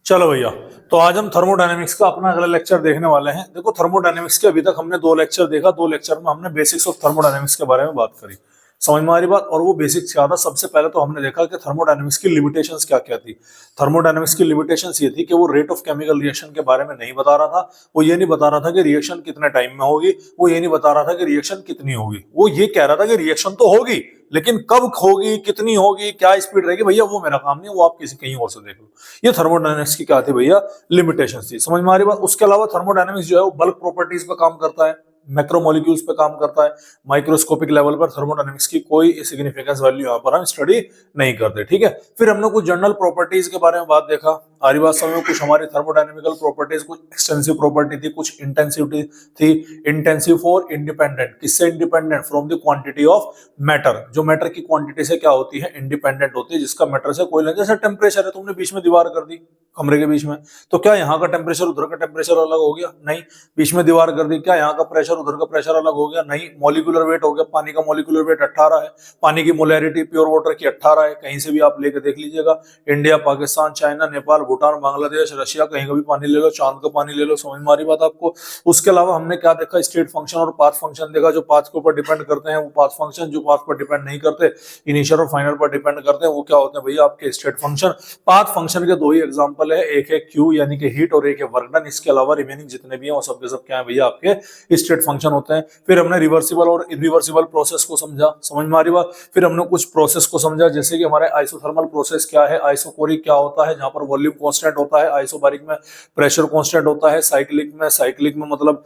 चलो भैया, तो आज हम थर्मोडायनेमिक्स का अपना अगला लेक्चर देखने वाले हैं। देखो, थर्मोडायनेमिक्स के अभी तक हमने दो लेक्चर देखा। दो लेक्चर में हमने बेसिक्स ऑफ थर्मोडायनेमिक्स के बारे में बात करी। समझ में आ रही बात? और वो बेसिक्स क्या था? सबसे पहले तो हमने देखा कि थर्मोडायनेमिक्स की लिमिटेशंस क्या क्या थी। थर्मोडायनेमिक्स की लिमिटेशंस ये थी कि वो रेट ऑफ केमिकल रिएक्शन के बारे में नहीं बता रहा था। वो ये नहीं बता रहा था कि रिएक्शन कितने टाइम में होगी। वो ये नहीं बता रहा था कि रिएक्शन कितनी होगी। वो ये कह रहा था कि रिएक्शन तो होगी, लेकिन कब होगी, कितनी होगी, क्या स्पीड रहेगी, भैया वो मेरा काम नहीं है, वो आप किसी कहीं और से देख लो। ये थर्मोडायनेमिक्स की क्या थी भैया? लिमिटेशन थी। समझ में आ रही बात? उसके अलावा थर्मोडायनेमिक्स जो है वो बल्क प्रॉपर्टीज पे काम करता है, मैक्रोमोलिक्यूल्स पे काम करता है। माइक्रोस्कोपिक लेवल पर थर्मोडायनेमिक्स की कोई सिग्निफिकेंस वैल्यू यहाँ पर हम स्टडी नहीं करते। ठीक है, फिर हमने कुछ जनरल प्रॉपर्टीज के बारे में बात देखा। आ रही बात समझ में? कुछ हमारी थर्मोडायनेमिकल प्रॉपर्टीज, कुछ एक्सटेंसिव प्रॉपर्टी थी, कुछ इंटेंसिविटी थी। इंटेंसिव फॉर इंडिपेंडेंट, किससे independent? From the quantity of matter. जो मैटर की क्वांटिटी से क्या होती है? इंडिपेंडेंट होती है, जिसका मैटर से कोई लेना। जैसे टेम्परेचर है, तुमने बीच में दीवार कर दी कमरे के बीच में, तो क्या यहाँ का टेम्परेचर उधर का टेम्परेचर अलग हो गया? नहीं। बीच में दीवार कर दी, क्या यहाँ का प्रेशर उधर का प्रेशर अलग हो गया? नहीं। मॉलिक्यूलर वेट हो गया, पानी का मॉलिक्यूलर वेट 18 है। पानी की मोलैरिटी प्योर वाटर की 18 है। कहीं से भी आप लेके देख लीजिएगा, India, Pakistan, China, Nepal, Bhutan, Bangladesh, Russia, कहीं का भी पानी ले लो, चांद का पानी ले लो। समझ में आ रही बात आपको? उसके अलावा हमने क्या देखा? स्टेट फंक्शन और पाथ फंक्शन देखा। जो पाथ के ऊपर डिपेंड करते हैं वो पाथ फंक्शन, जो पाथ पर डिपेंड नहीं करते, इनिशियल और फाइनल पर डिपेंड करते हैं, वो क्या होते हैं भैया? आपके स्टेट फंक्शन। पाथ फंक्शन के दो ही एग्जांपल है, एक है क्यू यानी कि हीट, और एक है वर्क डन। इसके अलावा रिमेनिंग जितने भी हैं वो सब के सब क्या है भैया? आपके स्टेट फंक्शन होते हैं। फिर हमने रिवर्सिबल और इरिवर्सिबल प्रोसेस को समझा। समझ में आ रही बात? फिर हमने कुछ प्रोसेस को समझा, जैसे कि हमारे आइसोथर्मल प्रोसेस क्या है, आइसोकोरिक क्या होता है, जहां पर वॉल्यूम कांस्टेंट होता है, आइसोबारिक में प्रेशर कांस्टेंट होता है, साइक्लिक में मतलब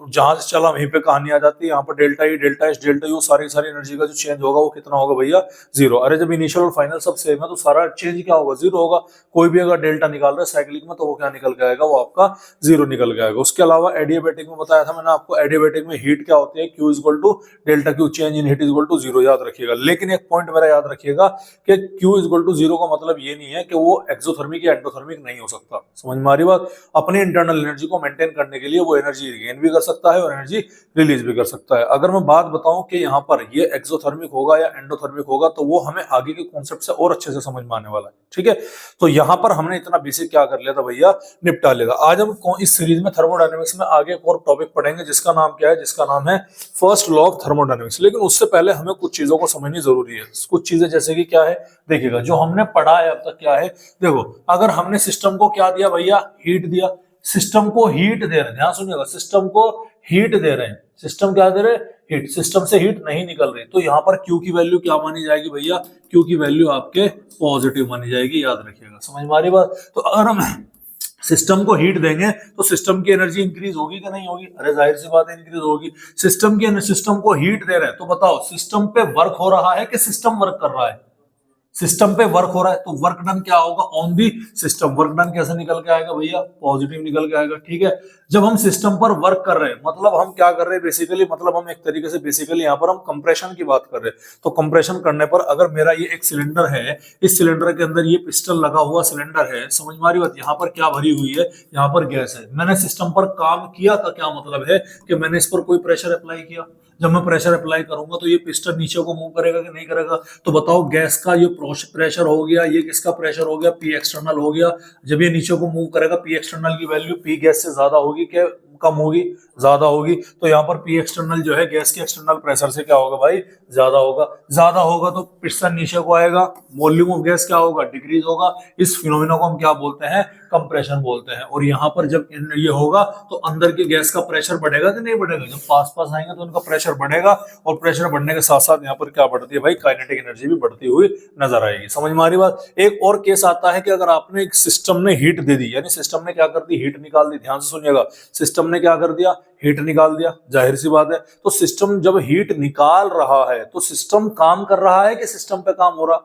जहां से चला वहीं पे कहानी आ जाती है। यहाँ पर delta E, delta S, delta U, सारी एनर्जी का जो चेंज होगा वो कितना होगा भैया? जीरो। अरे जब इनिशियल और फाइनल सब सेम है तो सारा चेंज क्या होगा? जीरो होगा। कोई भी अगर डेल्टा निकाल रहा है साइक्लिक में तो वो क्या निकल के आएगा? वो आपका जीरो निकल के आएगा। उसके अलावा एडियाबैटिक में बताया था मैंने आपको, एडियाबैटिक में हीट क्या होती है? Q is equal to delta Q, change in heat is equal to zero. याद रखिएगा। लेकिन एक पॉइंट मेरा याद रखिएगा कि Q is equal to zero का मतलब ये नहीं है कि वो एक्सोथर्मिक या एंडोथर्मिक नहीं हो सकता। समझ में आ रही बात? अपनी इंटरनल एनर्जी को मेंटेन करने के लिए वो एनर्जी गेन भी कर सकता है और एनर्जी रिलीज भी कर सकता है। अगर मैं बात बताऊं कि यहाँ पर ये एक्सोथर्मिक होगा या एंडोथर्मिक होगा तो वो हमें आगे के कॉन्सेप्ट से और अच्छे से समझ में आने वाला है। ठीक है, तो यहाँ पर हमने इतना बेसिक क्या कर लिया था भैया? निपटा लिया था। आज हम इस सीरीज में थर्मोडायनेमिक्स में आगे एक और टॉपिक पढ़ेंगे, जिसका नाम क्या है? जिसका नाम है फर्स्ट लॉ ऑफ थर्मोडायनेमिक्स। लेकिन उससे पहले हमें कुछ चीजों को समझनी जरूरी है। कुछ चीजें जैसे कि क्या है देखिएगा, जो हमने पढ़ा है अब तक क्या है। देखो, अगर हमने सिस्टम को क्या दिया भैया? हीट दिया। सिस्टम को हीट दे रहे हैं, ध्यान सुनिएगा, सिस्टम को हीट दे रहे हैं। सिस्टम क्या दे रहे हैं? हीट। सिस्टम से हीट नहीं निकल रही, तो यहाँ पर क्यू की वैल्यू क्या मानी जाएगी भैया? क्यू की वैल्यू आपके पॉजिटिव मानी जाएगी। याद रखिएगा। समझ में आ रही बात? तो अगर हम सिस्टम को हीट देंगे तो सिस्टम की एनर्जी इंक्रीज होगी कि नहीं होगी? अरे जाहिर सी बात है, इंक्रीज होगी। सिस्टम को हीट दे रहे हैं, तो बताओ सिस्टम पे वर्क हो रहा है कि सिस्टम वर्क कर रहा है? सिस्टम पे वर्क हो रहा है, तो वर्क डन क्या होगा? On the system. Work done कैसे निकल के आएगा भैया? पॉजिटिव निकल के आएगा। ठीक है, जब हम सिस्टम पर वर्क कर रहे हैं मतलब हम क्या कर रहे हैं बेसिकली? मतलब हम एक तरीके से बेसिकली यहाँ पर हम कंप्रेशन की बात कर रहे हैं। तो कंप्रेशन करने पर अगर मेरा ये एक सिलेंडर है, इस सिलेंडर के अंदर ये पिस्टन लगा हुआ सिलेंडर है, समझ में आ रही बात? यहाँ पर क्या भरी हुई है? यहाँ पर गैस है। मैंने सिस्टम पर काम किया का क्या मतलब है कि मैंने इस पर कोई प्रेशर अप्लाई किया। जब मैं प्रेशर अप्लाई करूंगा तो ये पिस्टन नीचे को मूव करेगा कि नहीं करेगा? तो बताओ, गैस का ये प्रेशर हो गया, ये किसका प्रेशर हो गया? पी एक्सटर्नल हो गया। जब ये नीचे को मूव करेगा, पी एक्सटर्नल की वैल्यू पी गैस से ज्यादा होगी क्या कम होगी? ज्यादा होगी। तो यहाँ पर पी एक्सटर्नल जो है गैस के एक्सटर्नल प्रेशर से क्या होगा भाई? ज्यादा होगा। ज्यादा होगा तो पिस्टन नीचे को आएगा, वॉल्यूम ऑफ गैस क्या होगा? डिक्रीज होगा। इस फिनोमेना को हम क्या बोलते हैं? कंप्रेशन बोलते हैं। और यहाँ पर जब ये होगा तो अंदर की गैस का प्रेशर बढ़ेगा कि नहीं बढ़ेगा? जब पास पास आएंगे तो उनका प्रेशर बढ़ेगा, और प्रेशर बढ़ने के साथ साथ यहाँ पर क्या बढ़ती है भाई? काइनेटिक एनर्जी भी बढ़ती हुई नजर आएगी। समझ में आ रही बात? एक और केस आता है कि अगर आपने एक सिस्टम ने हीट दे दी, यानी सिस्टम ने क्या कर दी? हीट निकाल दी। ध्यान से सुनिएगा, सिस्टम ने क्या कर दिया? हीट निकाल दिया। जाहिर सी बात है, तो सिस्टम जब हीट निकाल रहा है तो सिस्टम काम कर रहा है कि सिस्टम पे काम हो रहा?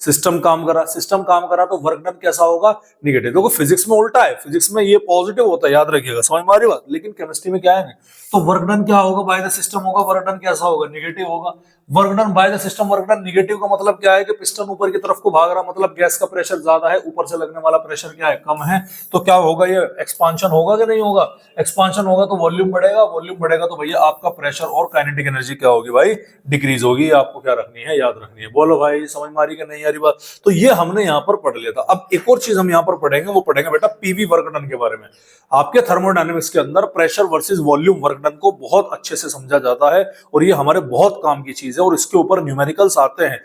सिस्टम काम कर रहा। सिस्टम काम कर रहा तो वर्क डन कैसा होगा? निगेटिव। देखो, फिजिक्स में उल्टा है, फिजिक्स में ये पॉजिटिव होता है, याद रखिएगा। समझ में आ रही बात? लेकिन केमिस्ट्री में क्या है? तो वर्क डन क्या होगा? बाय द सिस्टम होगा। वर्क डन कैसा होगा? निगेटिव होगा। Work done by the system work done negative का मतलब क्या है कि पिस्टन ऊपर की तरफ को भाग रहा, मतलब गैस का प्रेशर ज्यादा है, ऊपर से लगने वाला प्रेशर क्या है, कम है। तो क्या होगा, ये एक्सपांशन होगा कि नहीं होगा, एक्सपांशन होगा तो वॉल्यूम बढ़ेगा, वॉल्यूम बढ़ेगा तो भैया आपका प्रेशर और काइनेटिक एनर्जी क्या होगी भाई, डिक्रीज होगी। आपको क्या रखनी है, याद रखनी है। बोलो भाई समझ में आ रही कि नहीं आ रही बात। तो ये हमने यहाँ पर पढ़ लिया था। अब एक और चीज हम यहाँ पर पढ़ेंगे, वो पढ़ेंगे बेटा पीवी वर्क डन के बारे में। आपके थर्मोडायनेमिक्स के अंदर pressure versus volume work done को बहुत अच्छे से समझा जाता है और ये हमारे बहुत काम की चीज है और इसके ऊपर न्यूमेरिकल्स आते हैं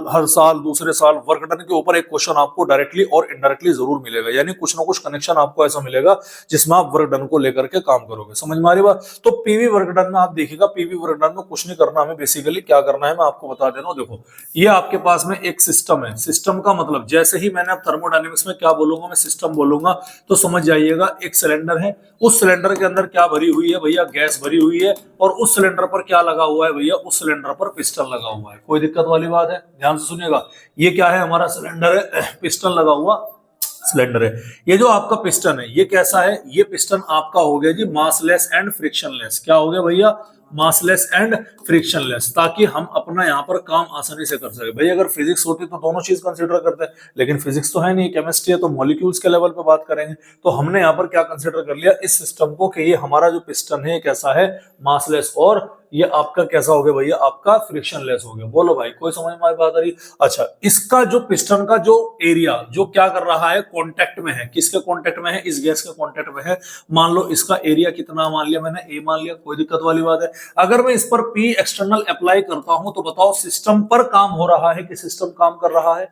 हर साल दूसरे साल। वर्क डन के ऊपर एक क्वेश्चन आपको डायरेक्टली और इनडायरेक्टली जरूर मिलेगा, यानी कुछ ना कुछ कनेक्शन आपको ऐसा मिलेगा जिसमें आप वर्क डन को लेकर के काम करोगे। समझ में आ रही बात। तो पीवी वर्क डन में आप देखिएगा, पीवी वर्क डन में कुछ नहीं करना, हमें बेसिकली क्या करना है मैं आपको बता दे रहा हूं। देखो ये आपके पास में एक सिस्टम है, सिस्टम का मतलब जैसे ही मैंने अब थर्मोडायनेमिक्स में क्या बोलूंगा, मैं सिस्टम बोलूंगा तो समझ जाइएगा। एक सिलेंडर है, उस सिलेंडर के अंदर क्या भरी हुई है भैया, गैस भरी हुई है, और उस सिलेंडर पर क्या लगा हुआ है भैया, उस सिलेंडर पर पिस्टन लगा हुआ है। कोई दिक्कत वाली बात है, ध्यान से सुनिएगा। ये क्या है, हमारा सिलेंडर है, पिस्टन लगा हुआ सिलेंडर है। ये जो आपका पिस्टन है ये कैसा है, ये पिस्टन आपका हो गया जी मासलेस एंड फ्रिक्शनलेस। क्या हो गया भैया, मासलेस एंड फ्रिक्शनलेस, ताकि हम अपना यहाँ पर काम आसानी से कर सके। भाई अगर फिजिक्स होती तो दोनों चीज कंसीडर करते हैं, लेकिन फिजिक्स तो है नहीं, केमिस्ट्री है, तो मॉलिक्यूल्स के लेवल पे बात करेंगे। तो हमने यहाँ पर क्या कंसीडर कर लिया इस सिस्टम को कि ये हमारा जो पिस्टन है कैसा है, मासलेस, और ये आपका कैसा हो गया भैया, आपका फ्रिक्शनलेस हो गया। बोलो भाई कोई समझ में बात आ रही। अच्छा, इसका जो पिस्टन का जो एरिया जो क्या कर रहा है, कांटेक्ट में है, किसके कांटेक्ट में है, इस गैस के कांटेक्ट में है। मान लो इसका एरिया कितना मान लिया मैंने, ए मान लिया, कोई दिक्कत वाली बात है। अगर मैं इस पर पी एक्सटर्नल अप्लाई करता हूं तो बताओ सिस्टम पर काम हो रहा है कि सिस्टम काम कर रहा है,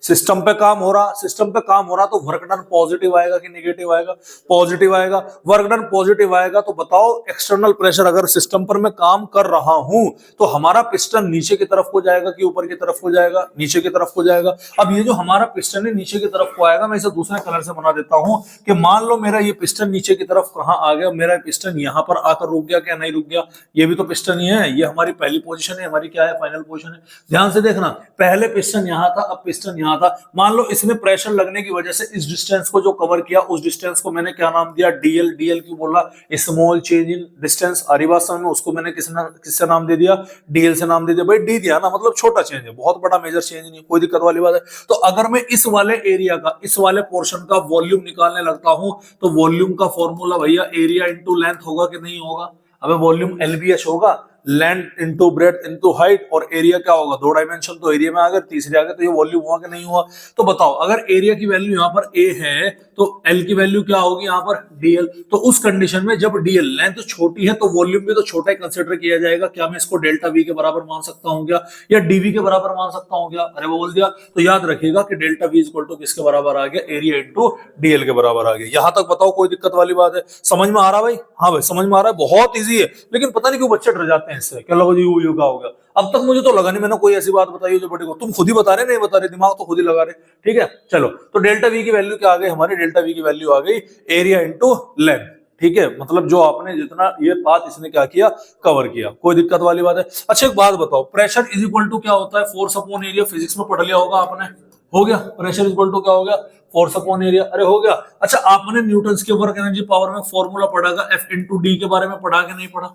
सिस्टम पे काम हो रहा, सिस्टम पे काम हो रहा, तो वर्क डन पॉजिटिव आएगा कि नेगेटिव आएगा, पॉजिटिव आएगा। वर्क डन पॉजिटिव आएगा तो बताओ एक्सटर्नल प्रेशर अगर सिस्टम पर मैं काम कर रहा हूं तो हमारा पिस्टन नीचे की तरफ को जाएगा कि ऊपर की तरफ को जाएगा, नीचे की तरफ को जाएगा। अब ये जो हमारा पिस्टन है नीचे की तरफ को आएगा, मैं इसे दूसरे कलर से बना देता हूं कि मान लो मेरा ये पिस्टन नीचे की तरफ कहां आ गया, मेरा पिस्टन यहां पर आकर रुक गया, क्या नहीं रुक गया, ये भी तो पिस्टन ही है, ये हमारी पहली पोजीशन है, हमारी क्या है, फाइनल पोजीशन है। ध्यान से देखना, पहले पिस्टन यहां था, अब पिस्टन यहां था। मान लो इसमें प्रेशर लगने की वजह से इस डिस्टेंस को जो कवर किया, उस डिस्टेंस को मैंने क्या नाम दिया, डीएल। डीएल क्यों बोला, स्मॉल चेंज इन डिस्टेंस। आरिवास में उसको मैंने किससे नाम दे दिया, डीएल से नाम दे दिया। भाई डी दिया ना, मतलब छोटा चेंज है, बहुत बड़ा मेजर चेंज नहीं, कोई दिक्कत वाली बात है। तो अगर मैं इस वाले एरिया का, इस वाले पोर्शन का वॉल्यूम निकालने लगता हूं तो वॉल्यूम का फॉर्मूला भैया एरिया इंटू लेंथ होगा कि नहीं होगा। अब वॉल्यूम एलबीएच होगा, length into breadth into height, और एरिया क्या होगा, दो डायमेंशन तो एरिया में आ गया, तीसरे आ गया, तो ये वॉल्यूम हुआ कि नहीं हुआ। तो बताओ अगर एरिया की वैल्यू यहाँ पर ए है तो एल की वैल्यू क्या होगी यहाँ पर, डीएल। तो उस कंडीशन में जब डीएल लेंथ छोटी है तो वॉल्यूम भी तो छोटा ही कंसिडर किया जाएगा। क्या मैं इसको डेल्टा वी के बराबर मान सकता हूँ क्या, या डीवी के बराबर मान सकता हूँ क्या, अरे वो बोल दिया। तो याद रखिएगा कि डेल्टा वी इक्वल टू किसके बराबर आ गया, एरिया इंटू डीएल के बराबर आ गया। यहां तक बताओ कोई दिक्कत वाली बात है, समझ में आ रहा भाई। हाँ भाई समझ में आ रहा है, बहुत ईजी है, लेकिन पता नहीं क्यों बच्चे डर जाते हैं इससे, क्या लगा जी वो योगा हो गया। अब तक मुझे तो लगा नहीं मैंने कोई ऐसी बात बताई जो बड़ी को, तुम खुद ही बता रहे नहीं बता रहे, दिमाग तो खुद ही लगा रहे। ठीक है चलो, तो डेल्टा वी की वैल्यू क्या आ गई हमारी, डेल्टा वी की वैल्यू आ गई एरिया इंटू लेंथ। ठीक है, मतलब जो आपने जितना ये पाथ इसने क्या किया, कवर किया, कोई दिक्कत वाली बात है। अच्छा एक बात बताओ, प्रेशर इज इक्वल टू क्या होता है, फोर्स अपॉन एरिया। फिजिक्स में पढ़ लिया होगा आपने, हो गया। प्रेशर इज इक्वल टू क्या हो गया, फोर्स अपॉन एरिया, अरे हो गया। अच्छा आपने न्यूटन्स के वर्क एनर्जी पावर में फॉर्मूला पढ़ागा एफ इंटू डी के बारे में, पढ़ा के नहीं पढ़ा।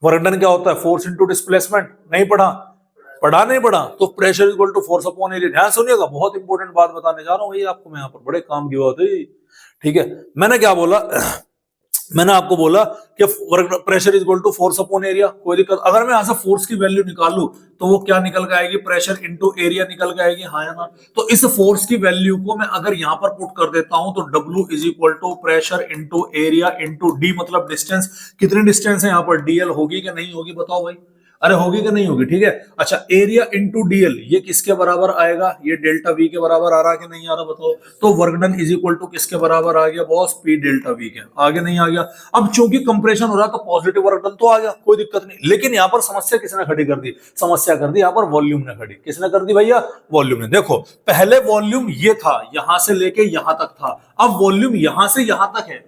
वर्क डन क्या होता है, फोर्स इंटू डिस्प्लेसमेंट, नहीं पढ़ा, पढ़ा नहीं पढ़ा। तो pressure is equal to force upon area. ध्यान सुनिएगा, बहुत इंपॉर्टेंट बात बताने जा रहा हूं भाई आपको मैं, यहाँ पर बड़े काम की बात है। ठीक है, मैंने क्या बोला मैंने आपको बोला कि pressure is equal to force upon area. कोई दिक्कत, अगर मैं यहां से फोर्स की वैल्यू निकाल लूं तो वो क्या निकल के आएगी, प्रेशर इंटू एरिया निकल के आएगी, हाँ या ना। तो इस फोर्स की वैल्यू को मैं अगर यहां पर पुट कर देता हूं तो W is equal to pressure into area into D, मतलब डिस्टेंस। कितनी डिस्टेंस है यहाँ पर, डीएल होगी कि नहीं होगी बताओ भाई, अरे होगी कि नहीं होगी। ठीक है, अच्छा एरिया इंटू डीएल ये किसके बराबर आएगा, ये डेल्टा वी के बराबर आ रहा है कि नहीं आ रहा बताओ। तो work done is equal to किसके बराबर आ गया बॉस, पी डेल्टा वी के, आगे नहीं आ गया। अब चूंकि कंप्रेशन हो रहा तो पॉजिटिव वर्क डन तो आ गया, कोई दिक्कत नहीं। लेकिन यहाँ पर समस्या किसने खड़ी कर दी, समस्या कर दी यहाँ पर वॉल्यूम ने खड़ी। किसने कर दी भैया, वॉल्यूम ने। देखो पहले वॉल्यूम ये था, यहां से लेके यहां तक था, अब वॉल्यूम यहां से यहां तक है।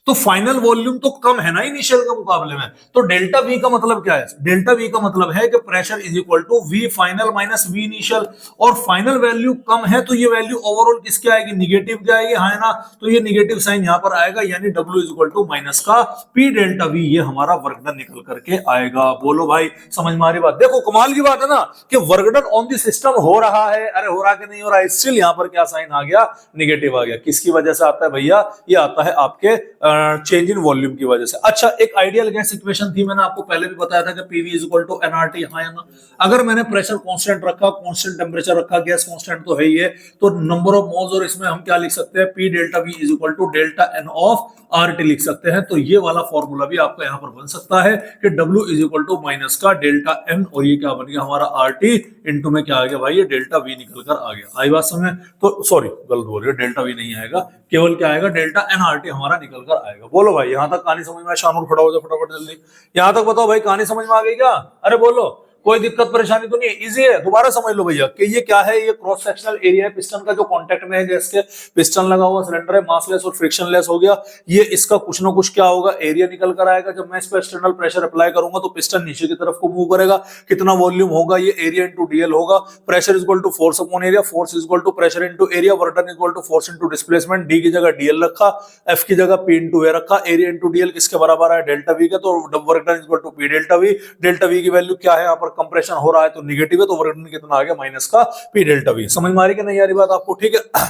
तो फाइनल वॉल्यूम तो कम है ना इनिशियल के मुकाबले में। तो डेल्टा वी का मतलब क्या है? डेल्टा वी का मतलब है कि pressure is equal to V final minus V initial, और फाइनल वैल्यू कम है तो ये वैल्यू ओवरऑल किसकी आएगी? निगेटिव की आएगी, हाँ है ना। तो ये निगेटिव साइन यहां पर आएगा, यानी W is equal to minus का पी डेल्टा वी, ये हमारा वर्क डन निकल करके आएगा। बोलो भाई समझ में आ रही बात? देखो कमाल की बात है ना कि work done on the system हो रहा है, अरे हो रहा कि नहीं हो रहा है, स्टिल यहां पर क्या साइन आ गया? निगेटिव आ गया। किसकी वजह से आता है भैया? ये आता है आपके चेंज इन वॉल्यूम की वजह से। अच्छा, एक आइडियल गैस इक्वेशन थी, मैंने आपको पहले भी बताया था कि PV is equal to NRT, हाँ है ना। अगर मैंने प्रेशर कांस्टेंट रखा, कांस्टेंट टेंपरेचर रखा, गैस कांस्टेंट तो है ही है, तो नंबर ऑफ मोल्स, और इसमें हम क्या लिख सकते हैं? P delta V is equal to delta N of RT लिख सकते हैं। तो ये वाला फॉर्मूला भी आपका यहां पर बन सकता है कि W is equal to minus का डेल्टा एन, और ये क्या बन गया हमारा? आरटी इंटू में क्या आ गया भाई? ये डेल्टा वी निकल कर आ गया। आई बात समझ? तो सॉरी गलत बोल रही हो, डेल्टा वी नहीं आएगा, केवल क्या आएगा? डेल्टा एन आरटी हमारा निकल कर आएगा। बोलो भाई यहां तक कहानी समझ में? शानूर खड़ा हो जाओ फटाफट जल्दी, यहां तक बताओ भाई कहानी समझ में आ गई क्या? अरे बोलो, कोई दिक्कत परेशानी तो नहीं है? इजी है। दोबारा समझ लो भैया कि ये क्या है? ये क्रॉस सेक्शनल एरिया है पिस्टन का जो कांटेक्ट में है गैस के। पिस्टन लगा हुआ सिलेंडर है, मासलेस और फ्रिक्शनलेस हो गया। ये इसका कुछ ना कुछ क्या होगा? एरिया निकल कर आएगा। जब मैं इस पर एक्सटर्नल प्रेशर अप्लाई करूंगा तो पिस्टन नीचे की तरफ को मूव करेगा। कितना वॉल्यूम होगा? ये एरिया इंटू डीएल होगा। Pressure is equal to force upon area, force is equal to pressure into area, work done is equal to force into displacement. D की जगह डीएल रखा, एफ की जगह पी इंटू ए रखा। Area into DL किसके बराबर है? डेल्टा वी का। तो work done is equal to P delta V. Delta V की वैल्यू क्या है? यहाँ पर कंप्रेशन हो रहा है तो निगेटिव है, तो वर्क डन कितना आ गया? माइनस का पी डेल्टा वी। समझ में आ रही कि नहीं आ रही बात आपको? ठीक है।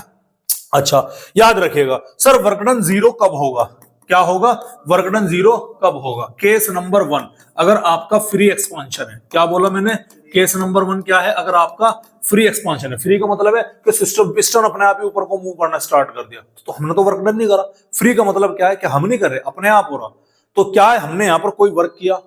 अच्छा याद रखिएगा सर, वर्क डन जीरो कब होगा? क्या होगा? वर्क डन जीरो कब होगा? केस नंबर 1, अगर आपका फ्री एक्सपांशन है। क्या बोला मैंने? केस नंबर 1 क्या है? अगर आपका फ्री एक्सपांशन है। फ्री का मतलब है कि सिस्टम पिस्टन अपने आप ही ऊपर को मूव करना स्टार्ट कर दिया, तो हमने तो वर्क डन नहीं करा। फ्री का मतलब क्या है? कि हम नहीं कर रहे, अपने आप हो रहा। तो क्या है? हमने यहां पर कोई वर्क किया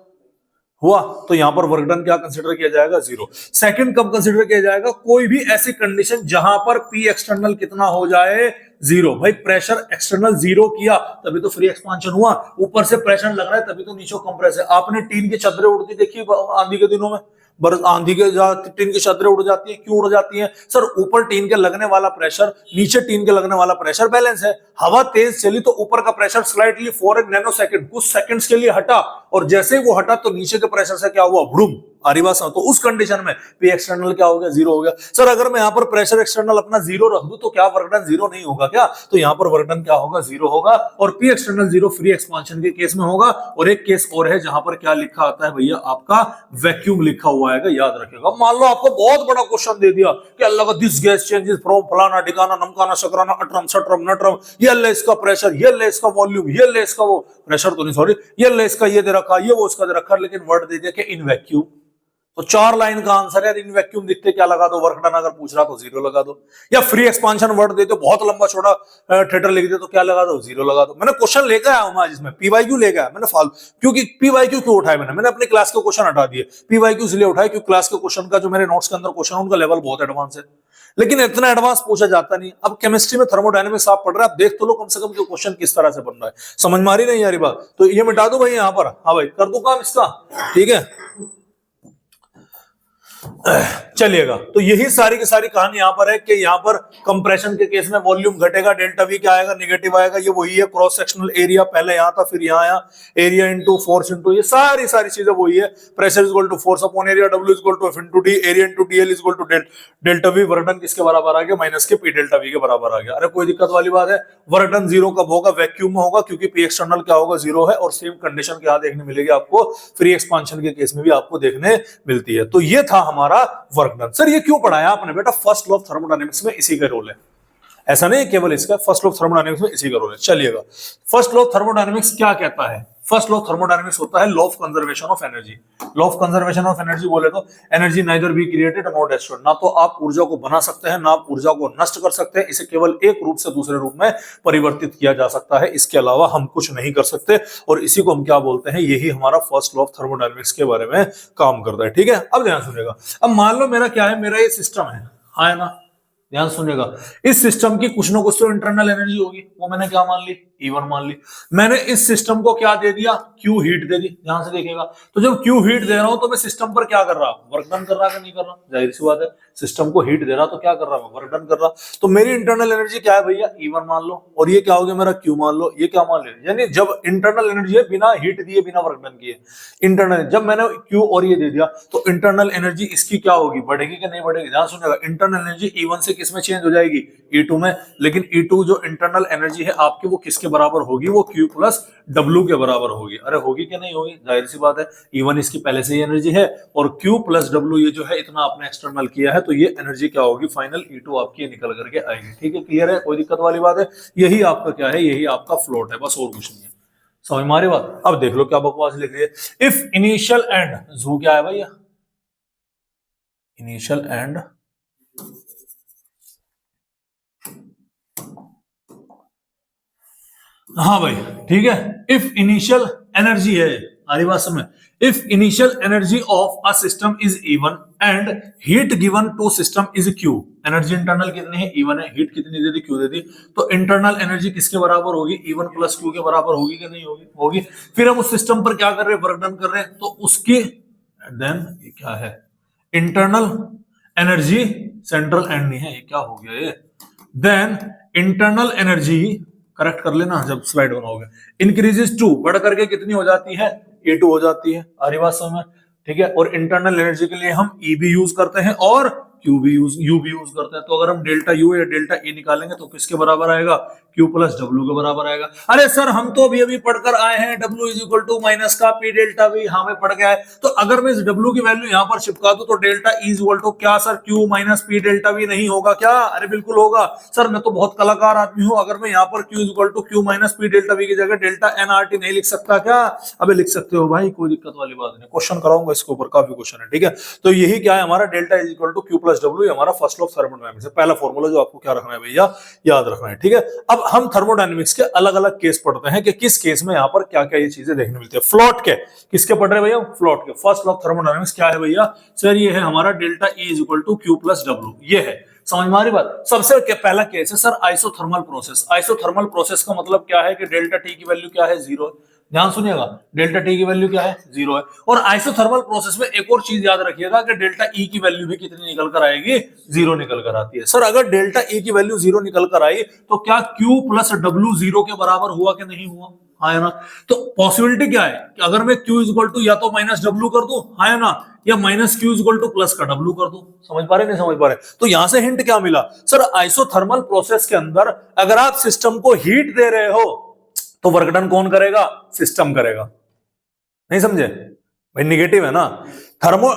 हुआ, तो यहां पर वर्क डन क्या कंसीडर किया जाएगा? जीरो। सेकंड कब कंसीडर किया जाएगा? कोई भी ऐसी कंडीशन जहां पर पी एक्सटर्नल कितना हो जाए? जीरो। भाई प्रेशर एक्सटर्नल जीरो किया तभी तो फ्री एक्सपांशन हुआ। ऊपर से प्रेशर लग रहा है तभी तो नीचे कंप्रेस है। आपने टीन की चादरें उड़ती देखी आंधी के दिनों में? आंधी के टीन की चादरें उड़ जाती है, क्यों उड़ जाती है? सर ऊपर टीन के लगने वाला प्रेशर, नीचे टीन के लगने वाला प्रेशर बैलेंस है। हवा तेज चली तो ऊपर का pressure slightly for a nano second, कुछ सेकंड्स के लिए हटा, और जैसे ही वो हटा तो नीचे के प्रेशर से क्या हुआ? भूम। आरिवासा। तो उस कंडीशन में पी एक्सटर्नल क्या हो गया? जीरो हो गया। सर अगर मैं यहां पर प्रेशर एक्सटर्नल अपना जीरो रख दूं तो क्या वर्क डन जीरो नहीं होगा क्या? तो यहां पर वर्क डन क्या होगा? जीरो होगा। और P external zero free expansion के केस में होगा। और एक केस और है जहां पर क्या लिखा आता है भैया? आपका वैक्यूम लिखा हुआ है, याद रखिएगा। मान लो आपको बहुत बड़ा क्वेश्चन दे दिया कि अल्लाह का दिस गैस चेंजेस फ्रॉम फलाना ढिकाना नमकाना शकराना अटरम सटरम नटरम, ये अल्लाह इसका प्रेशर, ये अल्लाह इसका वॉल्यूम, ये अल्लाह इसका वो प्रेशर तो नहीं सॉरी, ये अल्लाह इसका ये दे रखा, ये वो उसका दे रखा, लेकिन वर्ड दे दिया कि इन वैक्यूम। तो 4 लाइन का आंसर है। इन वैक्यूम दिखते क्या लगा दो? वर्क डन अगर पूछ रहा तो जीरो लगा दो। या फ्री एक्सपांशन वर्ड दे दो, बहुत लंबा छोटा थिएटर लिख दे तो क्या लगा दो? जीरो लगा दो। मैंने क्वेश्चन लेकर आया हूं आज इसमें, पीवाईक्यू लेकर आया मैंने फाल, क्योंकि पीवाईक्यू क्यों उठाए मैंने अपने क्लास के क्वेश्चन हटा दिए। पीवाईक्यू इसलिए उठाए क्योंकि क्लास के क्वेश्चन का जो मेरे नोट्स के अंदर क्वेश्चन उनका लेवल बहुत एडवांस है, लेकिन इतना एडवांस पूछा जाता नहीं। अब केमिस्ट्री में थर्मोडायनेमिक्स आप पढ़ रहे हैं, आप देख तो लो कम से कम क्वेश्चन किस तरह से बन रहा है। समझ में आ रही नहीं यारी बात? तो ये मिटा दो भाई यहां पर। हाँ भाई कर दो काम इसका, ठीक है। चलिएगा, तो यही सारी की सारी कहानी यहां पर है कि यहां पर कंप्रेशन के केस में वॉल्यूम घटेगा, डेल्टा वी क्या आएगा? निगेटिव आएगा। ये वही है क्रॉस सेक्शनल एरिया, पहले यहां था फिर यहां आया, एरिया इनटू फोर्स इनटू, ये सारी चीजें वही है। Pressure is equal to force upon area, W is equal to F into D, area into DL is equal to delta V. Work done किसके बराबर आ गया? माइनस के पी डेल्टा वी के बराबर आ गया। अरे कोई दिक्कत वाली बात है? वर्क डन जीरो कब होगा? वैक्यूम में होगा, क्योंकि पी एक्सटर्नल क्या होगा? जीरो है। और सेम कंडीशन क्या देखने मिलेगी आपको? फ्री एक्सपांशन के केस में भी आपको देखने मिलती है। तो ये था हमारा वर्क डन। सर ये क्यों पढ़ाया आपने? बेटा फर्स्ट लॉ ऑफ थर्मोडायनेमिक्स में इसी का रोल है, ऐसा नहीं केवल इसका, फर्स्ट लॉ ऑफ थर्मोडायनेमिक्स में इसी का रोल है। चलिएगा, फर्स्ट लॉ ऑफ थर्मोडायनेमिक्स क्या कहता है? फर्स्ट लॉ ऑफ थर्मोडायनेमिक्स होता है law of conservation of energy. Law of conservation of energy बोले तो energy neither be created not destroyed, ना तो आप ऊर्जा को बना सकते हैं ना आप ऊर्जा को नष्ट कर सकते हैं। इसे केवल एक रूप से दूसरे रूप में परिवर्तित किया जा सकता है, इसके अलावा हम कुछ नहीं कर सकते। और इसी को हम क्या बोलते हैं? यही हमारा फर्स्ट लॉ ऑफ थर्मोडायनेमिक्स के बारे में काम करता है, ठीक है। अब ध्यान सुनिएगा। अब मान लो मेरा क्या है? मेरा ये सिस्टम है, हाँ है ना। ध्यान सुनिएगा, इस सिस्टम की कुछ ना कुछ तो इंटरनल एनर्जी होगी, वो मैंने क्या मान ली, E1 मान ली। मैंने इस सिस्टम को क्या दे दिया, Q हीट दे दी। ध्यान से देखिएगा, तो जब Q हीट दे रहा हूं तो मैं सिस्टम पर क्या कर रहा हूं, वर्क डन कर रहा कि नहीं कर रहा, जाहिर सी बात है, सिस्टम को हीट दे रहा तो क्या कर रहा हूं, वर्क डन कर रहा। तो मेरी इंटरनल एनर्जी क्या है भैया, E1 मान लो, और ये क्या हो गया मेरा Q मान लो, ये क्या मान लो, यानी जब इंटरनल एनर्जी है बिना हीट दिए बिना वर्क डन किए, इंटरनल, जब मैंने Q और ये दे दिया तो इंटरनल एनर्जी इसकी क्या होगी, बढ़ेगी कि नहीं बढ़ेगी। ध्यान सुनिएगा, इंटरनल एनर्जी E1 से किस में चेंज हो जाएगी, E2 में, लेकिन E2 जो इंटरनल एनर्जी है आपकी वो किसके बराबर होगी, वो Q प्लस W के बराबर होगी। अरे होगी कि नहीं होगी, जाहिर सी बात है, E1 इसकी पहले से ही एनर्जी है और Q प्लस W ये जो है इतना आपने एक्सटर्नल किया है, तो ये एनर्जी क्या होगी, फाइनल E2 आपकी निकल करके आएगी। ठीक है, क्लियर है, कोई दिक्कत वाली बात है, यही आपका क्या है, यही आपका फ्लोट है, बस और कुछ नहीं है। समझ में आ रही बात। अब देख लो क्या बकवास लिख रही है, इफ इनिशियल एंड, जू क्या है भैया, इनिशियल एंड हाँ भाई ठीक है, इफ इनिशियल एनर्जी है, आरी बात समझ, if initial energy of a system is E1 and heat given to system is Q, energy internal कितनी है, E1 है, हीट कितनी दे दी, Q दे दी, तो इंटरनल एनर्जी किसके बराबर होगी, E1 प्लस Q के बराबर होगी कि नहीं होगी, होगी। फिर हम उस सिस्टम पर क्या कर रहे हैं, वर्क डन कर रहे हैं, तो उसकी देन ये क्या है, इंटरनल एनर्जी, सेंट्रल एंड नहीं है, ये क्या हो गया ये, देन इंटरनल एनर्जी, करेक्ट कर लेना जब स्लाइड बनाओगे, इंक्रीजेस टू, बढ़ करके कितनी हो जाती है, E2 हो जाती है, आ रही बात समझ में, ठीक है। और इंटरनल एनर्जी के लिए हम E भी यूज करते हैं और Q भी यूज, U भी यूज करते हैं, तो अगर हम डेल्टा U या डेल्टा E निकालेंगे तो किसके बराबर आएगा, Q प्लस W के बराबर आएगा। अरे सर हम तो अभी अभी पढ़कर आए हैं W is equal to minus का P डेल्टा V, हाँ में पढ़ गया है, तो अगर मैं इस W की वैल्यू यहाँ पर चिपका दूं तो delta E is equal to क्या sir, Q minus P delta V नहीं होगा क्या, अरे बिल्कुल होगा सर, मैं तो बहुत कलाकार आदमी हूं, अगर मैं यहाँ पर Q is equal to Q minus P delta V की जगह डेल्टा NRT नहीं लिख सकता क्या, अबे लिख सकते हो भाई, कोई दिक्कत वाली बात नहीं, क्वेश्चन कराऊंगा इसके ऊपर, काफी क्वेश्चन है, ठीक है। तो यही क्या है हमारा delta is equal to Q plus W, हमारा फर्स्ट लॉ ऑफ थर्मोडायनामिक्स है, पहला फॉर्मूला जो आपको क्या रखना है भैया, याद रखना है, ठीक है। अब हम थर्मोडायनामिक्स के अलग अलग केस पढ़ते हैं कि किस केस में यहाँ पर क्या क्या ये चीजें देखने मिलती है। फ्लोट के किसके पढ़ रहे हैं भैया, फ्लोट के। फर्स्ट लॉ ऑफ थर्मोडायनामिक्स क्या है भैया, सर ये है हमारा delta E is equal to Q plus W, ये है, समझ में आ रही बात। सबसे पहला केस है sir isothermal process. Isothermal process का मतलब क्या है कि डेल्टा T की वैल्यू क्या है, 0 है। ध्यान सुनिएगा, डेल्टा T की वैल्यू क्या है, 0 है। और आइसोथर्मल प्रोसेस में एक और चीज याद रखिएगा कि डेल्टा E की वैल्यू भी कितनी निकल कर आएगी, 0 निकल कर आती है। सर अगर डेल्टा E की वैल्यू 0 निकल कर आई तो क्या Q प्लस W 0 के बराबर हुआ कि नहीं हुआ, हाँ है ना। तो पॉसिबिलिटी क्या है कि अगर मैं Q इज इक्वल टू या तो माइनस W कर दूं, हाँ है ना, या minus Q is equal two plus का W कर दूं, समझ पा रहे नहीं समझ पा रहे। तो यहां से हिंट क्या मिला, सर आइसोथर्मल प्रोसेस के अंदर अगर आप सिस्टम को हीट दे रहे हो तो वर्क डन कौन करेगा, सिस्टम करेगा, नहीं समझे भाई, निगेटिव है ना।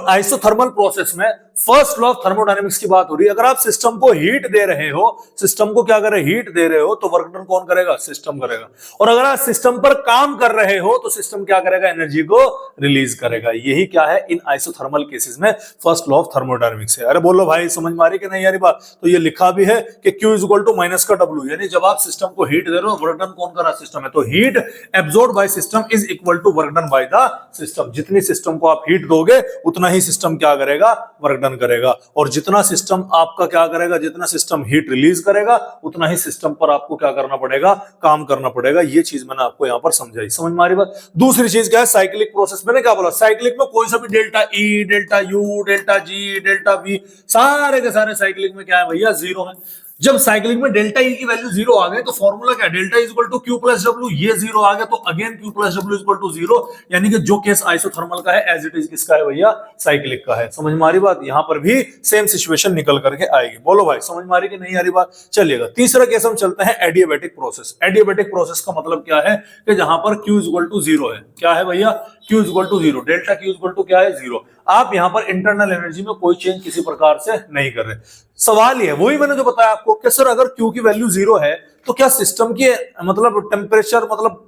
आइसोथर्मल प्रोसेस में फर्स्ट लॉ ऑफ थर्मोडायनेमिक्स की बात हो रही है, अगर आप सिस्टम को हीट दे रहे हो, सिस्टम को क्या कर रहे हैं, हीट दे रहे हो, तो वर्क डन कौन करेगा, सिस्टम करेगा। और अगर आप सिस्टम पर काम कर रहे हो तो सिस्टम क्या करेगा, एनर्जी को रिलीज करेगा। यही क्या है इन आइसोथर्मल केसेस में फर्स्ट लॉ ऑफ थर्मोडायनेमिक्स है। अरे बोलो भाई समझ में आ रही कि नहीं यारी बात। तो ये लिखा भी है कि Q is equal to minus का W, यानी जब आप सिस्टम को हीट दे रहे हो वर्क डन कौन कर रहा है, सिस्टम है। तो heat absorb by system is equal to work done by the system. जितनी सिस्टम को आप हीट दोगे उतना ही सिस्टम क्या करेगा, वर्क डन करेगा। और जितना सिस्टम आपका क्या करेगा, जितना सिस्टम हीट रिलीज करेगा उतना ही सिस्टम पर आपको क्या करना पड़ेगा, काम करना पड़ेगा। ये चीज मैंने आपको यहां पर समझाई, समझ में आ रही बात। दूसरी चीज क्या है, साइक्लिक प्रोसेस। मैंने क्या बोला, साइक्लिक में कोई सा भी delta E, delta U, delta G, delta V, सारे के सारे साइक्लिक में क्या है भैया, 0 है। जब साइक्लिक में डेल्टा E की वैल्यू 0 आ गई तो फॉर्मूला क्या है, delta is equal to Q plus W, ये 0 आ गया तो again Q plus W is equal to 0। यानी कि जो केस आइसोथर्मल का है एज इट इज किसका है भैया, साइक्लिक का है। समझ में आ रही बात, यहां पर भी सेम सिचुएशन निकल करके आएगी। बोलो भाई समझ में आ रही कि नहीं आ रही बात। चलिएगा तीसरा केस हम चलते हैं एडियाबैटिक प्रोसेस। एडियाबैटिक प्रोसेस का मतलब क्या है कि जहां पर Q इज इक्वल टू 0 है, क्या है भैया, Q is equal to 0, delta Q is equal to क्या है, 0। आप यहां पर इंटरनल एनर्जी में कोई चेंज किसी प्रकार से नहीं कर रहे। सवाल ये है, वही मैंने जो बताया आपको कि सर अगर Q की वैल्यू 0 है तो क्या सिस्टम की मतलब टेम्परेचर मतलब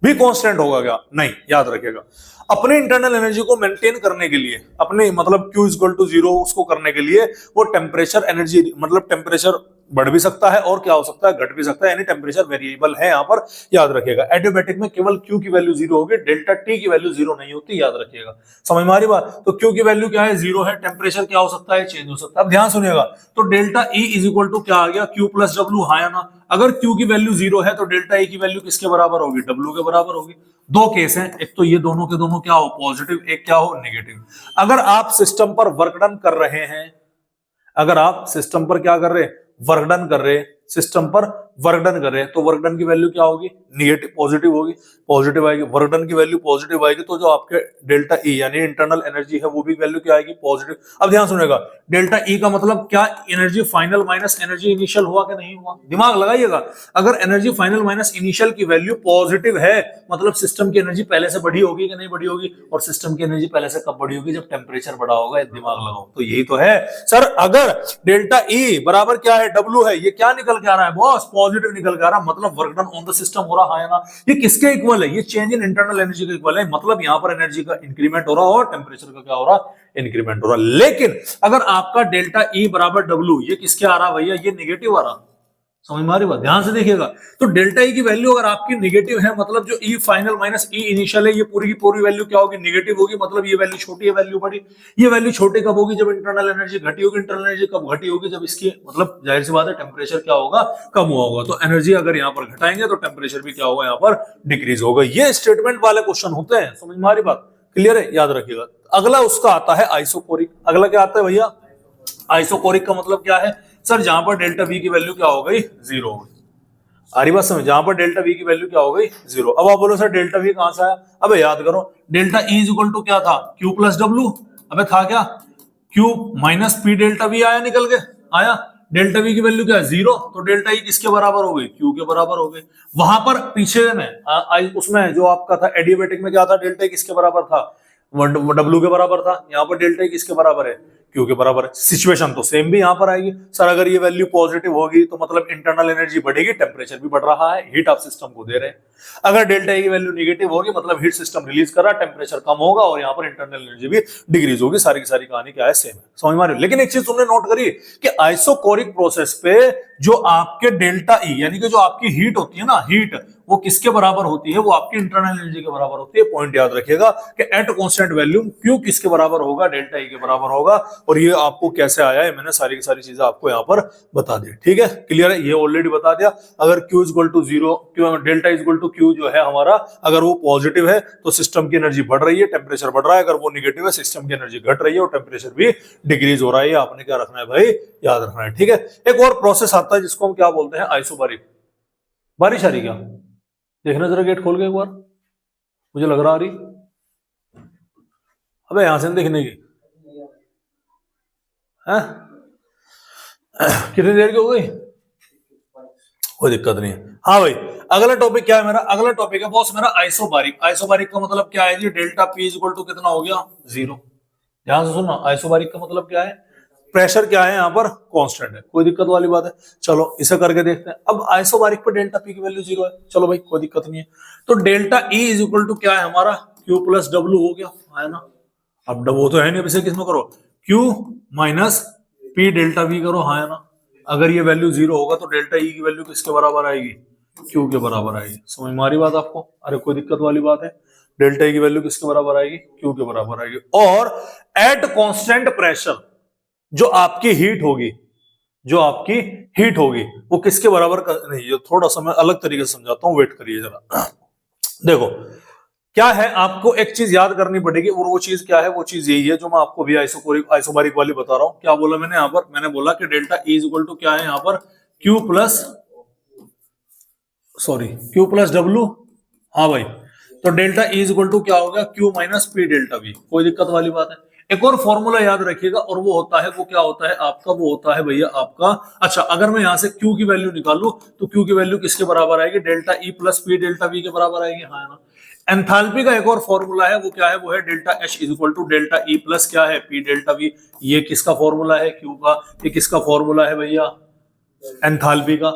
भी कांस्टेंट होगा क्या, नहीं, याद रखिएगा। अपने इंटरनल एनर्जी को मेंटेन करने के लिए, अपने मतलब Q इज इक्वल टू 0 उसको करने के लिए वो टेम्परेचर एनर्जी मतलब टेम्परेचर बढ़ भी सकता है और क्या हो सकता है, घट भी सकता है, यानी टेम्परेचर वेरिएबल है यहाँ पर, याद रखिएगा। एडियाबैटिक में केवल Q की वैल्यू 0 होगी, डेल्टा T की वैल्यू 0 नहीं होती, याद रखिएगा। समझ में आ रही बात? तो Q की वैल्यू क्या है, 0 है, टेम्परेचर क्या हो सकता है, चेंज हो सकता है। अब ध्यान सुनिएगा, तो delta E is equal to क्या आ गया, Q प्लस W, हाँ या ना? अगर Q की वैल्यू 0 है तो डेल्टा E की वैल्यू किसके बराबर होगी, W के बराबर होगी। दो केस हैं, एक तो ये दोनों के दोनों क्या हो, पॉजिटिव, एक क्या हो, नेगेटिव। अगर आप सिस्टम पर वर्क डन कर रहे हैं, अगर आप सिस्टम पर क्या कर रहे हैं, वर्क डन कर रहे हैं, सिस्टम पर वर्क डन कर रहे हैं, तो वर्क डन की वैल्यू क्या होगी, निगेटिव, पॉजिटिव होगी, पॉजिटिव आएगी। वर्क डन की वैल्यू पॉजिटिव आएगी तो जो आपके डेल्टा ई यानी इंटरनल एनर्जी है वो भी वैल्यू क्या आएगी, पॉजिटिव। अब ध्यान सुनिएगा, डेल्टा ई का मतलब क्या, energy final minus energy initial हुआ कि नहीं हुआ, दिमाग लगाइएगा। अगर एनर्जी फाइनल माइनस इनिशियल की वैल्यू पॉजिटिव है, मतलब सिस्टम की एनर्जी पहले से बढ़ी होगी कि नहीं बढ़ी होगी, और सिस्टम की एनर्जी पहले से कब बढ़ी होगी, जब टेम्परेचर बढ़ा होगा, दिमाग लगाओ। तो यही तो है सर, अगर डेल्टा ई बराबर क्या है, डब्ल्यू है, ये क्या निकल के आ रहा है बॉस, पॉजिटिव निकल के आ रहा है, मतलब work done on the system हो रहा है ना। ये किसके इक्वल है, ये चेंज इन इंटरनल एनर्जी के इक्वल है, मतलब यहां पर एनर्जी का इंक्रीमेंट हो रहा है और टेम्परेचर का क्या हो रहा है, इंक्रीमेंट हो रहा है। लेकिन अगर आपका डेल्टा ई बराबर डब्ल्यू, ये किसके आ रहा भैया, ये निगेटिव आ रहा। समझ में आ रही बात, ध्यान से देखिएगा। तो डेल्टा ई की वैल्यू अगर आपकी नेगेटिव है, मतलब जो ई फाइनल माइनस ई इनिशियल है, ये पूरी की पूरी वैल्यू क्या होगी, नेगेटिव होगी, मतलब ये वैल्यू छोटी है, वैल्यू बड़ी। ये वैल्यू छोटी कब होगी, जब इंटरनल एनर्जी घटी होगी। इंटरनल एनर्जी कब घटी होगी, जब इसकी मतलब जाहिर सी बात है टेम्परेचर क्या होगा, कम हुआ होगा। तो एनर्जी अगर यहाँ पर घटाएंगे तो टेम्परेचर भी क्या होगा, यहाँ पर डिक्रीज होगा। ये स्टेटमेंट वाले क्वेश्चन होते हैं, समझ में आ रही बात, क्लियर है, याद रखिएगा। अगला उसका आता है आइसोकोरिक। अगला क्या आता है भैया, आइसोकोरिक का मतलब क्या है सर, जहां पर डेल्टा वी की वैल्यू क्या हो गई, 0 हो गई। आ रही बात समझ, जहां पर डेल्टा वी की वैल्यू क्या हो गई, 0। अब आप बोलो सर डेल्टा वी कहां से आया, अबे याद करो, delta E is equal to क्या था, Q प्लस डब्ल्यू। अबे था क्या, Q minus P delta V आया, निकल के आया। डेल्टा वी की वैल्यू क्या है, 0, तो डेल्टा ई किसके बराबर हो गई, Q के बराबर हो गई। वहां पर पीछे में उसमें जो आपका था एडियाबैटिक में क्या था, डेल्टा ई किसके बराबर था, डब्ल्यू के बराबर था। यहाँ पर डेल्टा ई किसके बराबर है, Q के बराबर है। सिचुएशन तो सेम भी यहाँ पर आएगी सर, अगर ये वैल्यू पॉजिटिव होगी तो मतलब इंटरनल एनर्जी बढ़ेगी, टेम्परेचर भी बढ़ रहा है, हीट आप सिस्टम को दे रहे हैं। अगर डेल्टा ई की वैल्यू नेगेटिव होगी, मतलब हीट सिस्टम रिलीज कर रहा है, टेम्परेचर कम होगा और यहाँ पर इंटरनल एनर्जी भी डिक्रीज होगी। सारी की सारी कहानी क्या है, सेम है, समझ में आ रही है। लेकिन एक चीज तुमने नोट करी कि आइसोकोरिक प्रोसेस पे जो आपके डेल्टा ई यानी कि जो आपकी हीट होती है ना, हीट वो किसके बराबर होती है, वो आपकी इंटरनल एनर्जी के बराबर होती है। पॉइंट याद रखिएगा कि एट कांस्टेंट वैल्यू Q किसके बराबर होगा, डेल्टा ई के बराबर होगा। और ये आपको कैसे आया है, मैंने सारी की सारी चीजें आपको यहाँ पर बता दी, ठीक है, क्लियर है, ये ऑलरेडी बता दिया। अगर Q equal to 0, delta equal to Q जो है हमारा, अगर वो पॉजिटिव है तो सिस्टम की एनर्जी बढ़ रही है, टेम्परेचर बढ़ रहा है। अगर वो निगेटिव है, सिस्टम की एनर्जी घट रही है और टेम्परेचर भी डिक्रीज हो रहा है। आपने क्या रखना है भाई, याद रखना है, ठीक है। एक और प्रोसेस आता है जिसको हम क्या बोलते हैं, आइसोबारिक। बारिश आ रही क्या, देखना जरा गेट खोल के एक बार, मुझे लग रहा आ रही। अबे यहां से देखने की है, कितनी देर की हो गई, कोई दिक्कत नहीं है। हाँ भाई, अगला टॉपिक क्या है मेरा, अगला टॉपिक है बॉस मेरा आइसोबारिक। आइसोबारिक का मतलब क्या है जी, delta P is equal to कितना हो गया, 0। ध्यान से सुनना, आइसोबारिक का मतलब क्या है, प्रेशर क्या है यहाँ पर, कांस्टेंट है, कोई दिक्कत वाली बात है। चलो इसे करके देखते हैं। अब आइसोबारिक पर डेल्टा पी की वैल्यू 0 है, चलो भाई कोई दिक्कत नहीं है। तो delta E is equal to क्या है हमारा, Q प्लस डब्ल्यू हो गया, है ना। अब वो तो है नहीं, अब इसे किसमें करो, Q minus P delta we करो, है ना। अगर ये वैल्यू 0 होगा तो डेल्टा ई की वैल्यू किसके बराबर आएगी, Q के बराबर आएगी। समझ में आ रही बात आपको, अरे कोई दिक्कत वाली बात है। डेल्टा ई की वैल्यू किसके बराबर आएगी, Q के बराबर आएगी। और एट कांस्टेंट प्रेशर जो आपकी हीट होगी, जो आपकी हीट होगी वो किसके बराबर नहीं, ये थोड़ा सा मैं अलग तरीके से समझाता हूं, वेट करिए जरा। देखो क्या है, आपको एक चीज याद करनी पड़ेगी, और वो चीज क्या है, वो चीज यही है जो मैं आपको भी आइसोबारिक वाली बता रहा हूं। क्या बोला मैंने यहाँ पर, मैंने बोला कि delta E is equal to क्या है यहाँ पर, Q प्लस डब्ल्यू। हाँ भाई, तो delta E is equal to क्या हो गया, Q minus P delta V, कोई दिक्कत वाली बात है। एक और फॉर्मूला याद रखिएगा, और वो होता है, वो क्या होता है आपका, वो होता है भैया आपका, अच्छा अगर मैं यहां से Q की वैल्यू निकालू तो Q की वैल्यू किसके बराबर आएगी, delta E plus P delta we के बराबर आएगी, हाँ ना। एंथैल्पी का एक और फॉर्मूला है, वो क्या है, वो है delta H is equal to delta E plus क्या है, पी डेल्टा वी। ये किसका फॉर्मूला है, Q का। ये किसका फॉर्मूला है भैया, एंथैल्पी का।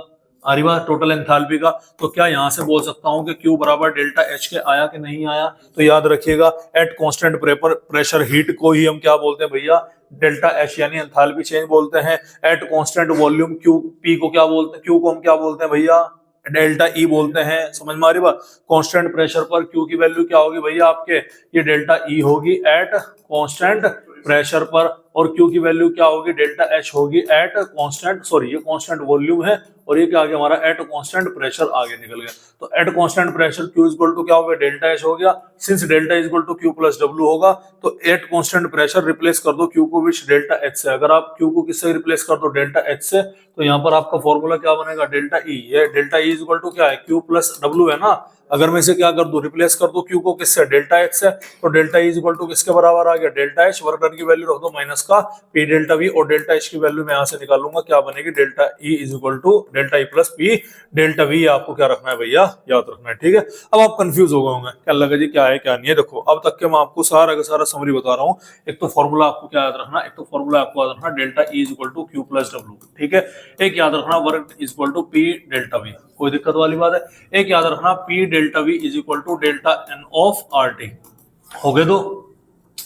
आ रही बात टोटल एंथैल्पी का। तो क्या यहां से बोल सकता हूं कि Q बराबर डेल्टा H के आया कि नहीं आया? तो याद रखिएगा एट कांस्टेंट प्रेशर हीट को ही हम क्या बोलते हैं भैया? डेल्टा H यानी एंथैल्पी चेंज बोलते हैं। At constant volume Q P को क्या बोलते हैं? Q को हम क्या बोलते हैं भैया? डेल्टा E बोलते हैं। समझ में आ रही बात? कांस्टेंट प्रेशर पर Q की वैल्यू क्या होगी भैया आपके? ये डेल्टा E होगी एट कांस्टेंट प्रेशर पर, और Q की वैल्यू क्या होगी? डेल्टा H होगी एट कांस्टेंट, सॉरी ये कांस्टेंट वॉल्यूम है और ये क्या आ गया हमारा? एट कांस्टेंट प्रेशर आगे निकल गया। तो at constant pressure Q equal to क्या हो गया? डेल्टा H हो गया। Since delta equal to Q plus W होगा तो एट कांस्टेंट प्रेशर रिप्लेस कर दो Q को विच डेल्टा H से। अगर आप Q को किससे रिप्लेस कर दो? डेल्टा H से, तो यहाँ पर आपका फॉर्मूला क्या बनेगा? Delta E। ये डेल्टा E इक्वल टू क्या है? Q प्लस W है ना। अगर मैं इसे क्या कर दूं? रिप्लेस कर दो Q को किससे? डेल्टा H से। तो डेल्टा E इक्वल टू किसके बराबर आ गया? Delta H। वर्क डन की वैल्यू रख दो माइनस का P डेल्टा V, और डेल्टा H की वैल्यू मैं यहाँ से निकालूंगा, क्या बनेगी? Delta E equal to delta E plus P delta V। आपको क्या रखना है भैया? याद रखना है, ठीक है। अब आप कंफ्यूज हो गए होंगे, क्या लगा जी क्या है क्या नहीं है। देखो अब तक के मैं आपको सारा का सारा समरी बता रहा हूँ। एक तो फॉर्मूला आपको क्या याद रखना? एक तो फॉर्मूला आपको याद रखना delta E equal to Q plus W, ठीक है। एक याद रखना work equal to P delta V, कोई दिक्कत वाली बात है। एक याद रखना P delta V is equal to delta N of RT। हो गए दो?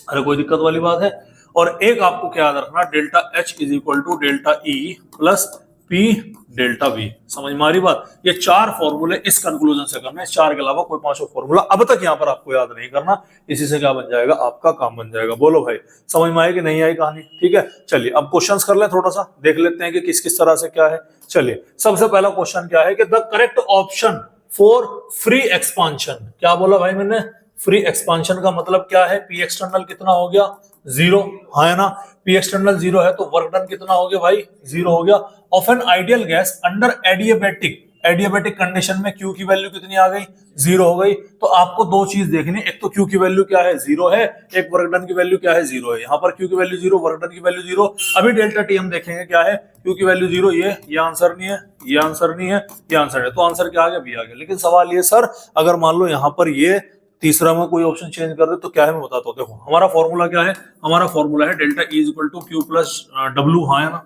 अरे कोई दिक्कत वाली बात है। और एक आपको क्या याद रखना? Delta H is equal to delta E plus P delta V। समझ में आ रही बात? ये चार फॉर्मूले इस कंक्लूजन से करना है, इस चार के अलावा कोई पांचों फॉर्मूला अब तक यहाँ पर आपको याद नहीं करना। इसी से क्या बन जाएगा? आपका काम बन जाएगा। बोलो भाई समझ में आई कि नहीं आई कहानी? ठीक है, चलिए अब क्वेश्चंस कर ले, थोड़ा सा देख लेते हैं कि किस किस तरह से क्या है। चलिए सबसे पहला क्वेश्चन क्या है कि the correct option for free expansion. क्या बोला भाई मैंने? फ्री एक्सपांशन का मतलब क्या है? पी एक्सटर्नल कितना हो गया? 0, हाँ है ना। पी एक्सटर्नल 0 है तो वर्क डन कितना हो गया भाई? 0 हो गया। Of an ideal gas under adiabatic condition में Q की वैल्यू कितनी आ गई? 0 हो गई। तो आपको दो चीज देखनी, एक तो Q की वैल्यू क्या है? 0 है। एक वर्क डन की वैल्यू क्या है? 0 है। यहाँ पर Q की वैल्यू 0, वर्क डन की वैल्यू 0। अभी डेल्टा T हम देखेंगे क्या है। Q की वैल्यू 0, ये आंसर नहीं है, ये आंसर नहीं है, ये आंसर है। तो आंसर क्या आ गया? बी आ गया। लेकिन सवाल ये सर अगर मान लो यहाँ पर ये तीसरा में कोई ऑप्शन चेंज कर दे तो क्या है? मैं बताता हूँ। देखो हमारा फॉर्मूला क्या है? हमारा फॉर्मूला है delta E equal to Q plus W, हाँ है ना।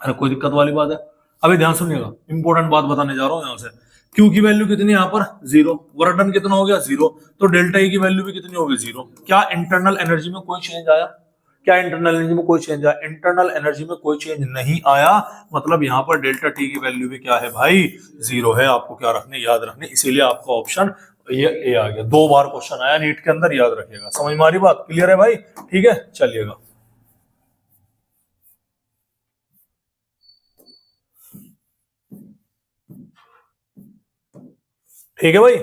अरे कोई दिक्कत वाली बात है? अभी ध्यान सुनिएगा, इंपॉर्टेंट बात बताने जा रहा हूँ यहाँ से। Q की वैल्यू कितनी है यहाँ पर? 0। वर्क डन कितना हो गया? 0। तो डेल्टा E की वैल्यू भी कितनी होगी? 0। क्या इंटरनल एनर्जी में कोई चेंज आया? क्या इंटरनल एनर्जी में कोई चेंज आया? इंटरनल एनर्जी में कोई चेंज नहीं आया। मतलब यहाँ पर डेल्टा T की वैल्यू भी क्या है भाई? 0 है। आपको क्या रखने? याद रखने। इसीलिए आपका ऑप्शन ये ए आ गया। 2 बार क्वेश्चन आया नीट के अंदर, याद रखिएगा। समझ में आ रही बात? क्लियर है भाई? ठीक है, चलिएगा। ठीक है भाई,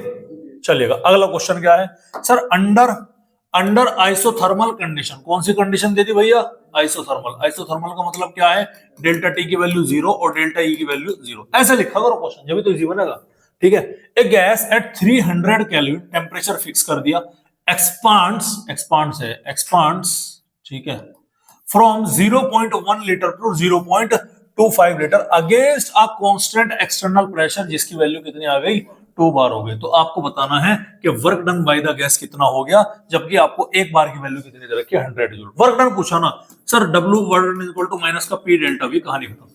चलिएगा। अगला क्वेश्चन क्या है सर? Under isothermal condition. कौन सी कंडीशन दे दी भैया? आइसोथर्मल। आइसोथर्मल का मतलब क्या है? डेल्टा T की वैल्यू 0 और डेल्टा E की वैल्यू 0। ऐसे लिखा करो क्वेश्चन, जब भी तो इजी बनेगा। ठीक है। A gas at 300 kelvin temperature fix कर दिया, एक्सपांड्स, ठीक है, from 0.1 litre to 0.25 litre against a constant external pressure, जिसकी वैल्यू कितनी आ गई? 2 बार हो गई। तो आपको बताना है कि work done by the gas कितना हो गया, जबकि आपको एक बार की वैल्यू कितनी दे रखी है? 100 जूल। वर्क डन पूछा ना sir, W work done equal to minus का P डेल्टा V, कहानी खत्म।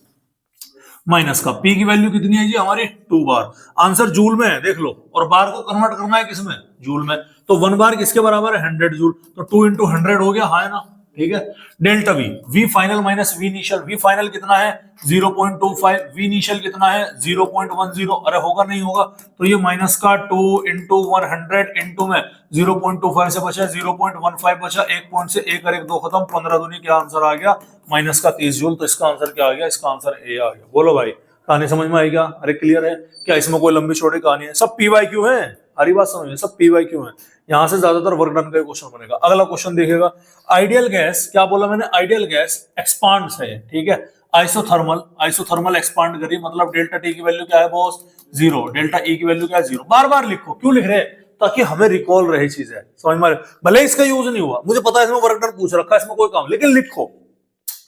माइनस का P की वैल्यू कितनी है जी हमारी? 2 बार। आंसर जूल में है, देख लो। और बार को कन्वर्ट करना है किसमें? जूल में। तो 1 बार किसके बराबर है? 100 जूल। तो 2 इंटू 100 हो गया, हाँ है ना। ठीक है। Delta V final minus V initial. V final कितना है? 0.25। V इनिशियल कितना है? 0.10। अरे होगा नहीं होगा? तो ये माइनस का 2 इंटू 100 इंटू में 0.25 से बचा 0.15 बचा, 1 पॉइंट से 1 और 1 2 खत्म, 15 दूनी क्या आंसर आ गया? माइनस का 30 जूल। तो इसका आंसर क्या आ गया? इसका आंसर ए आ गया। बोलो भाई कहानी समझ में आई क्या? अरे क्लियर है क्या? इसमें कोई लंबी छोटी कहानी है? सब PYQ है, हरी बात समझिए, सब PYQ है। यहां से ज्यादातर वर्क डन का क्वेश्चन बनेगा। अगला क्वेश्चन देखिएगा। आइडियल गैस, क्या बोला मैंने? आइडियल गैस एक्सपांड्स है, ठीक है। आइसोथर्मल एक्सपांड करी, मतलब डेल्टा T की वैल्यू क्या है बॉस? 0। डेल्टा E की वैल्यू क्या है? 0। बार बार लिखो, क्यों लिख रहे हैं? ताकि हमें रिकॉल रहे चीजें, समझ में। भले इसका यूज नहीं हुआ, मुझे पता है इसमें वर्क डन पूछ रखा है, इसमें कोई काम, लेकिन लिखो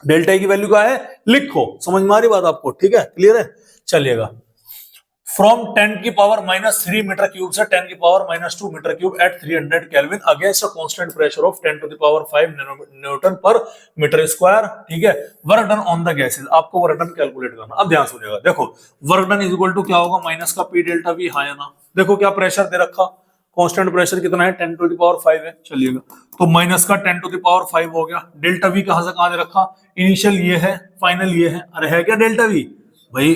डेल्टा E की वैल्यू क्या है, लिखो। समझ में आ रही बात आपको? ठीक है, क्लियर है, चलिएगा। फ्रॉम 10 की पावर -3 मीटर क्यूब से 10 की power -2 metre cube at 300 kelvin against a constant pressure of 10 to the power 5 newton per metre square. ठीक है, work done on the gases, आपको वर्क डन कैलकुलेट करना। अब ध्यान सुनिएगा, देखो work done is equal to क्या होगा, माइनस का पी डेल्टा वी, हाँ या ना। देखो क्या प्रेशर दे रखा, कांस्टेंट प्रेशर कितना है, 10 टू द पावर 5 है, चलिएगा तो माइनस का 10 टू द पावर 5 हो गया। डेल्टा वी कहां से कहां दे रखा, इनिशियल ये है, फाइनल ये है। अरे है क्या डेल्टा वी भाई,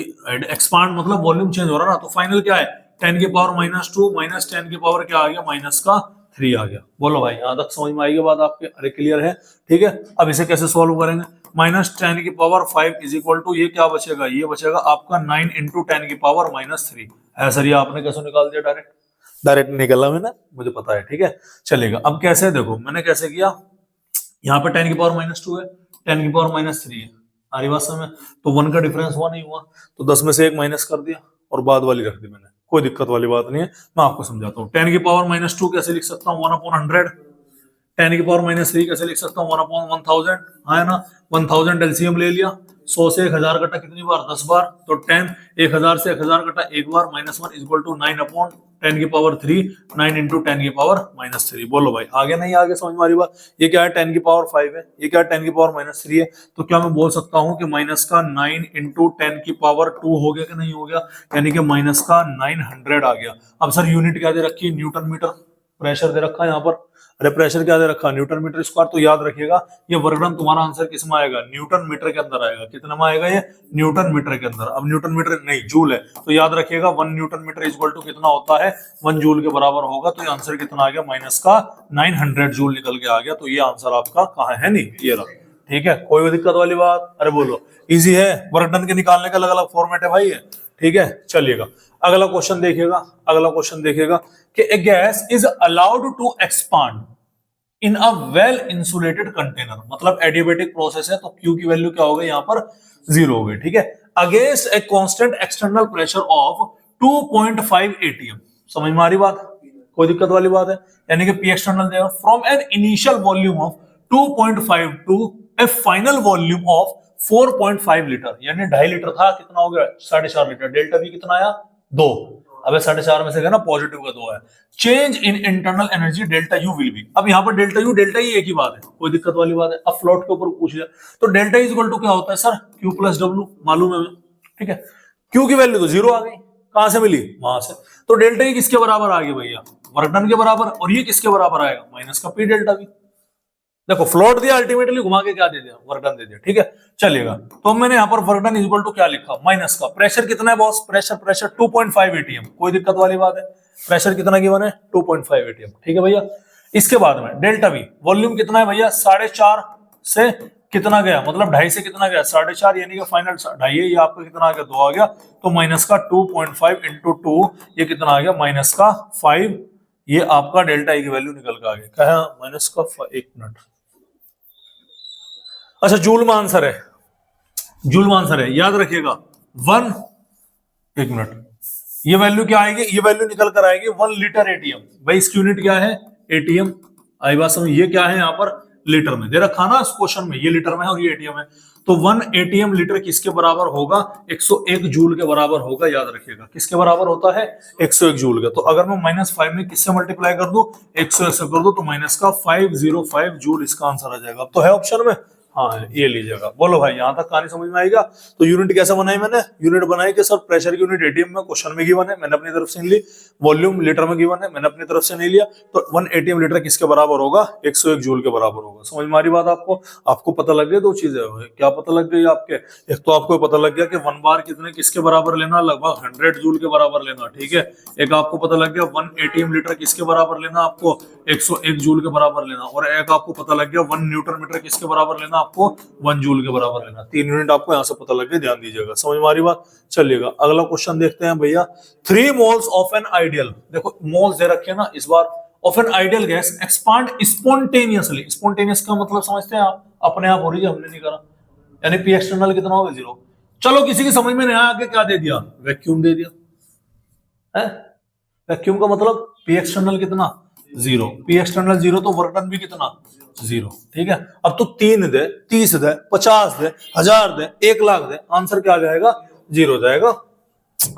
एक्सपांड मतलब वॉल्यूम चेंज हो रहा ना, तो फाइनल क्या है 10 की पावर -2 माइनस 10 की पावर क्या आ गया, माइनस का 3 आ गया। बोलो भाई यहां तक समझ में आएगी बात आपके, अरे क्लियर है। ठीक है, अब इसे कैसे सॉल्व करेंगे, -10 की पावर 5 इज इक्वल टू ये क्या बचेगा, ये बचेगा आपका 9 इंटू 10 की पावर -3। ऐसा ही आपने कैसे निकाल दिया, डायरेक्ट निकला मैंने, मुझे पता है। ठीक है, चलेगा। अब कैसे, देखो मैंने कैसे किया, यहाँ पे 10 की पावर -2 है, 10 की पावर -3 है, आ रही बात समझ में, तो 1 का डिफरेंस हुआ नहीं हुआ, तो 10 में से 1 माइनस कर दिया और बाद वाली रख दी मैंने, कोई दिक्कत वाली बात नहीं है, मैं आपको समझाता हूँ। 10 की पावर -2 कैसे लिख सकता हूँ, 1/100। 10 की पावर -3 कैसे लिख सकता हूँ, 1/1000, है ना। 1000 एलसीएम ले लिया, 100 से 1000 कटा कितनी बार, 10 बार, तो 10, 1000 से 1000 कटा एक बार, -1 इज इक्वल टू 9/10 की पावर 3, 9 इंटू 10 की पावर -3। बोलो भाई आगे नहीं आगे समझ में आ रही बात, ये क्या है 10 की पावर 5 है, ये क्या है 10 की पावर -3 है, तो क्या मैं बोल सकता हूँ कि माइनस का 9 इंटू 10 की पावर 2 हो गया कि नहीं हो गया, यानी कि माइनस का 900 आ गया। अब सर यूनिट क्या दे रखी है, न्यूटन मीटर, प्रेशर दे रखा है यहाँ पर, अरे प्रेशर क्या दे रखा, न्यूटन मीटर स्क्वायर, तो याद रखिएगा ये वर्क डन तुम्हारा आंसर किस में आएगा, न्यूटन मीटर के अंदर आएगा। कितना में आएगा ये, न्यूटन मीटर के अंदर। अब न्यूटन मीटर नहीं जूल है, तो याद रखिएगा 1 न्यूटन मीटर इक्वल टू कितना होता है, 1 जूल के बराबर होगा। तो ये आंसर कितना आ गया, माइनस का 900 जूल निकल के आ गया। तो ये आंसर आपका कहाँ है, नहीं ये रहा। ठीक है, कोई भी दिक्कत वाली बात, अरे बोलो इजी है, वर्क डन के निकालने का अलग अलग फॉर्मेट है भाई है। ठीक है, चलिएगा अगला क्वेश्चन देखिएगा, अगला क्वेश्चन देखिएगा कि a gas is allowed to expand in a well insulated container, मतलब एडियाबेटिक प्रोसेस है, तो क्यू की वैल्यू क्या हो गई, यहाँ पर 0 हो गई। ठीक है, against a constant external pressure of 2.5 ATM, समझ में आ रही बात, कोई दिक्कत वाली बात है, यानी कि पी एक्सटर्नल देगा from an initial volume of 2.5 to a final volume of 4.5 litre, यानी 2.5 लीटर था, कितना हो गया 4.5 लीटर। डेल्टा वी कितना आया, 2। अब 4.5 में से ना पॉजिटिव का 2 है। Change in internal energy delta U will be, अब यहाँ पर डेल्टा यू डेल्टा ही एक ही बात है, कोई दिक्कत वाली बात है। अब फ्लोट के ऊपर पूछ लिया, तो डेल्टा इज इक्वल टू क्या होता है सर, क्यू प्लस डब्ल्यू, मालूम है हमें। ठीक है, क्यू की वैल्यू तो 0 आ गई, कहां से मिली, वहां से, तो डेल्टा ई किसके बराबर आ गई भैया, वर्क डन के बराबर, और ये किसके बराबर आएगा, माइनस का पी डेल्टा वी। देखो फ्लोट दिया, अल्टीमेटली घुमा के क्या दे दिया, वर्क डन दे दिया। ठीक है, चलेगा, तो मैंने यहाँ पर work done is equal to क्या लिखा, माइनस का प्रेशर कितना है बॉस, प्रेशर 2.5 एटीएम, कोई दिक्कत वाली बात है, प्रेशर कितना गिवन है 2.5 एटीएम। ठीक है भैया, इसके बाद में डेल्टा वी, वॉल्यूम कितना है भैया 4.5 से कितना गया, मतलब 2.5 से कितना गया 4.5, यानी कि फाइनल 2.5 है, ये आपका कितना आ गया 2 आ गया, तो माइनस का 2.5 इंटू 2, ये कितना आ गया माइनस का 5, ये आपका डेल्टा ई की वैल्यू निकल के आ गया, क्या है माइनस का 1 मिनट। अच्छा जूल में आंसर है, जूल में आंसर है, याद रखिएगा 1, 1 मिनट, ये वैल्यू क्या आएगी, ये वैल्यू निकल कर आएगी 1 लीटर एटीएम। भाई इसकी यूनिट क्या है, एटीएम, आई बात समझ, ये क्या है यहाँ पर लीटर में दे रखा ना इस क्वेश्चन में, ये लीटर में है और ये एटीएम है, तो 1 एटीएम लीटर किसके बराबर होगा, 101 जूल के बराबर होगा। याद रखिएगा किसके बराबर होता है, 101 जूल का। तो अगर मैं -5 में किससे मल्टीप्लाई कर दूं, 101 से कर दूं, तो माइनस का 505 जूल इसका आंसर आ जाएगा। तो है ऑप्शन में, हाँ ये लीजिएगा। बोलो भाई यहाँ तक कहानी समझ में आएगा। तो यूनिट कैसे बनाई मैंने, यूनिट बनाई कि सर प्रेशर की यूनिट एटीएम में क्वेश्चन में गिवन है, मैंने अपनी तरफ से नहीं ली, वॉल्यूम लीटर में गिवन है, मैंने अपनी तरफ से नहीं लिया, तो 1 एटीएम लीटर किसके बराबर होगा, 101 जूल के बराबर होगा। समझ में आ रही बात आपको, आपको पता लग गया दो चीजें, क्या पता लग गई आपके, एक तो आपको पता लग गया कि 1 बार कितने किसके बराबर लेना, लगभग 100 जूल के बराबर लेना। ठीक है, एक आपको पता लग गया 1 एटीएम लीटर किसके बराबर लेना, आपको 101 जूल के बराबर लेना, और एक आपको पता लग गया 1 न्यूटन मीटर किसके बराबर लेना, आपको 1 जूल के बराबर लेना। 3 यूनिट आपको यहां से पता लग गया, ध्यान दीजिएगा। समझ में आ रही बात, चलिएगा अगला क्वेश्चन देखते हैं भैया। 3 मोल्स ऑफ एन आइडियल, देखो मोल्स दे रखे हैं ना इस बार, of an ideal gas expand spontaneously, spontaneous का मतलब समझते हैं आप, अपने आप हो रही है, हमने नहीं करा, यानी पी एक्सटर्नल कितना होगा 0। चलो किसी की समझ में नहीं आया, आगे क्या दे दिया, वैक्यूम दे दिया है, वैक्यूम का मतलब पी एक्सटर्नल कितना 0, पी एक्सटर्नल 0, तो वर्क डन भी कितना 0। ठीक है, अब तो 3 दे, 30 दे, 50 दे, 1000 दे, 1 लाख दे, आंसर क्या आ जाएगा 0 जाएगा।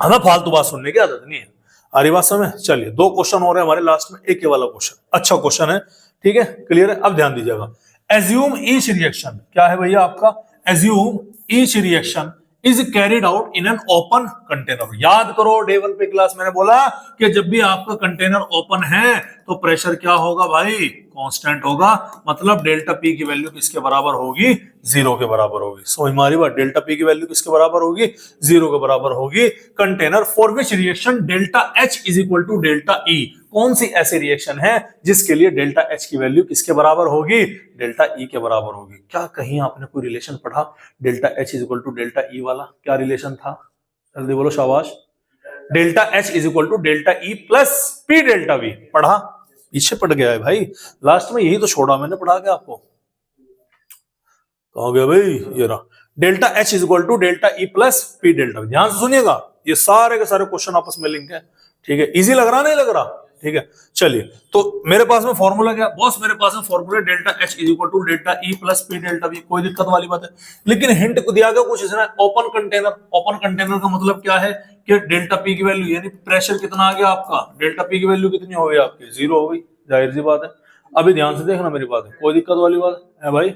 हमें फालतू बात सुनने की आदत नहीं है। आ रही बात समझ? चलिए 2 क्वेश्चन हो रहे हैं हमारे लास्ट में, एक ये वाला क्वेश्चन अच्छा क्वेश्चन है, ठीक है, क्लियर है। अब ध्यान दीजिएगा, एज्यूम ईच रिएक्शन, क्या है भैया आपका, assume each reaction is carried out in an open container. याद करो डे 1 पे क्लास मैंने बोला कि जब भी आपका कंटेनर ओपन है तो प्रेशर क्या होगा भाई, कांस्टेंट होगा, मतलब डेल्टा पी की वैल्यू किसके बराबर होगी, 0 के बराबर होगी। समझ में आ रही बात, डेल्टा पी की वैल्यू किसके बराबर होगी, 0 के बराबर होगी। Container for which reaction delta H is equal to delta E, कौन सी ऐसी रिएक्शन है जिसके लिए डेल्टा एच की वैल्यू किसके बराबर होगी, डेल्टा ई के बराबर होगी। क्या कहीं आपने कोई रिलेशन पढ़ा delta H is equal to delta E वाला, क्या रिलेशन था, जल्दी बोलो शाबाश। Delta H is equal to delta E plus P delta V, पढ़ा, पीछे पड़ गया है भाई, लास्ट में यही तो छोड़ा मैंने पढ़ा के आपको, कहा गया भाई, ये रहा delta H is equal to delta E plus P delta V. ध्यान से सुनिएगा, ये सारे के सारे क्वेश्चन आपस में लिंक है, ठीक है, इजी लग रहा नहीं लग रहा, ठीक है। चलिए तो मेरे पास में फॉर्मूला क्या बॉस, मेरे पास में formula delta H is equal to delta E plus P delta V, कोई दिक्कत वाली बात है, लेकिन हिंट को दिया गया कुछ इसने, ओपन कंटेनर। ओपन कंटेनर का मतलब क्या है कि डेल्टा पी की वैल्यू यानी प्रेशर कितना आ गया आपका, डेल्टा पी की वैल्यू कितनी हो गई आपकी, 0 हो गई, जाहिर सी बात है। अभी ध्यान से देखना मेरी बात है, कोई दिक्कत वाली बात है भाई,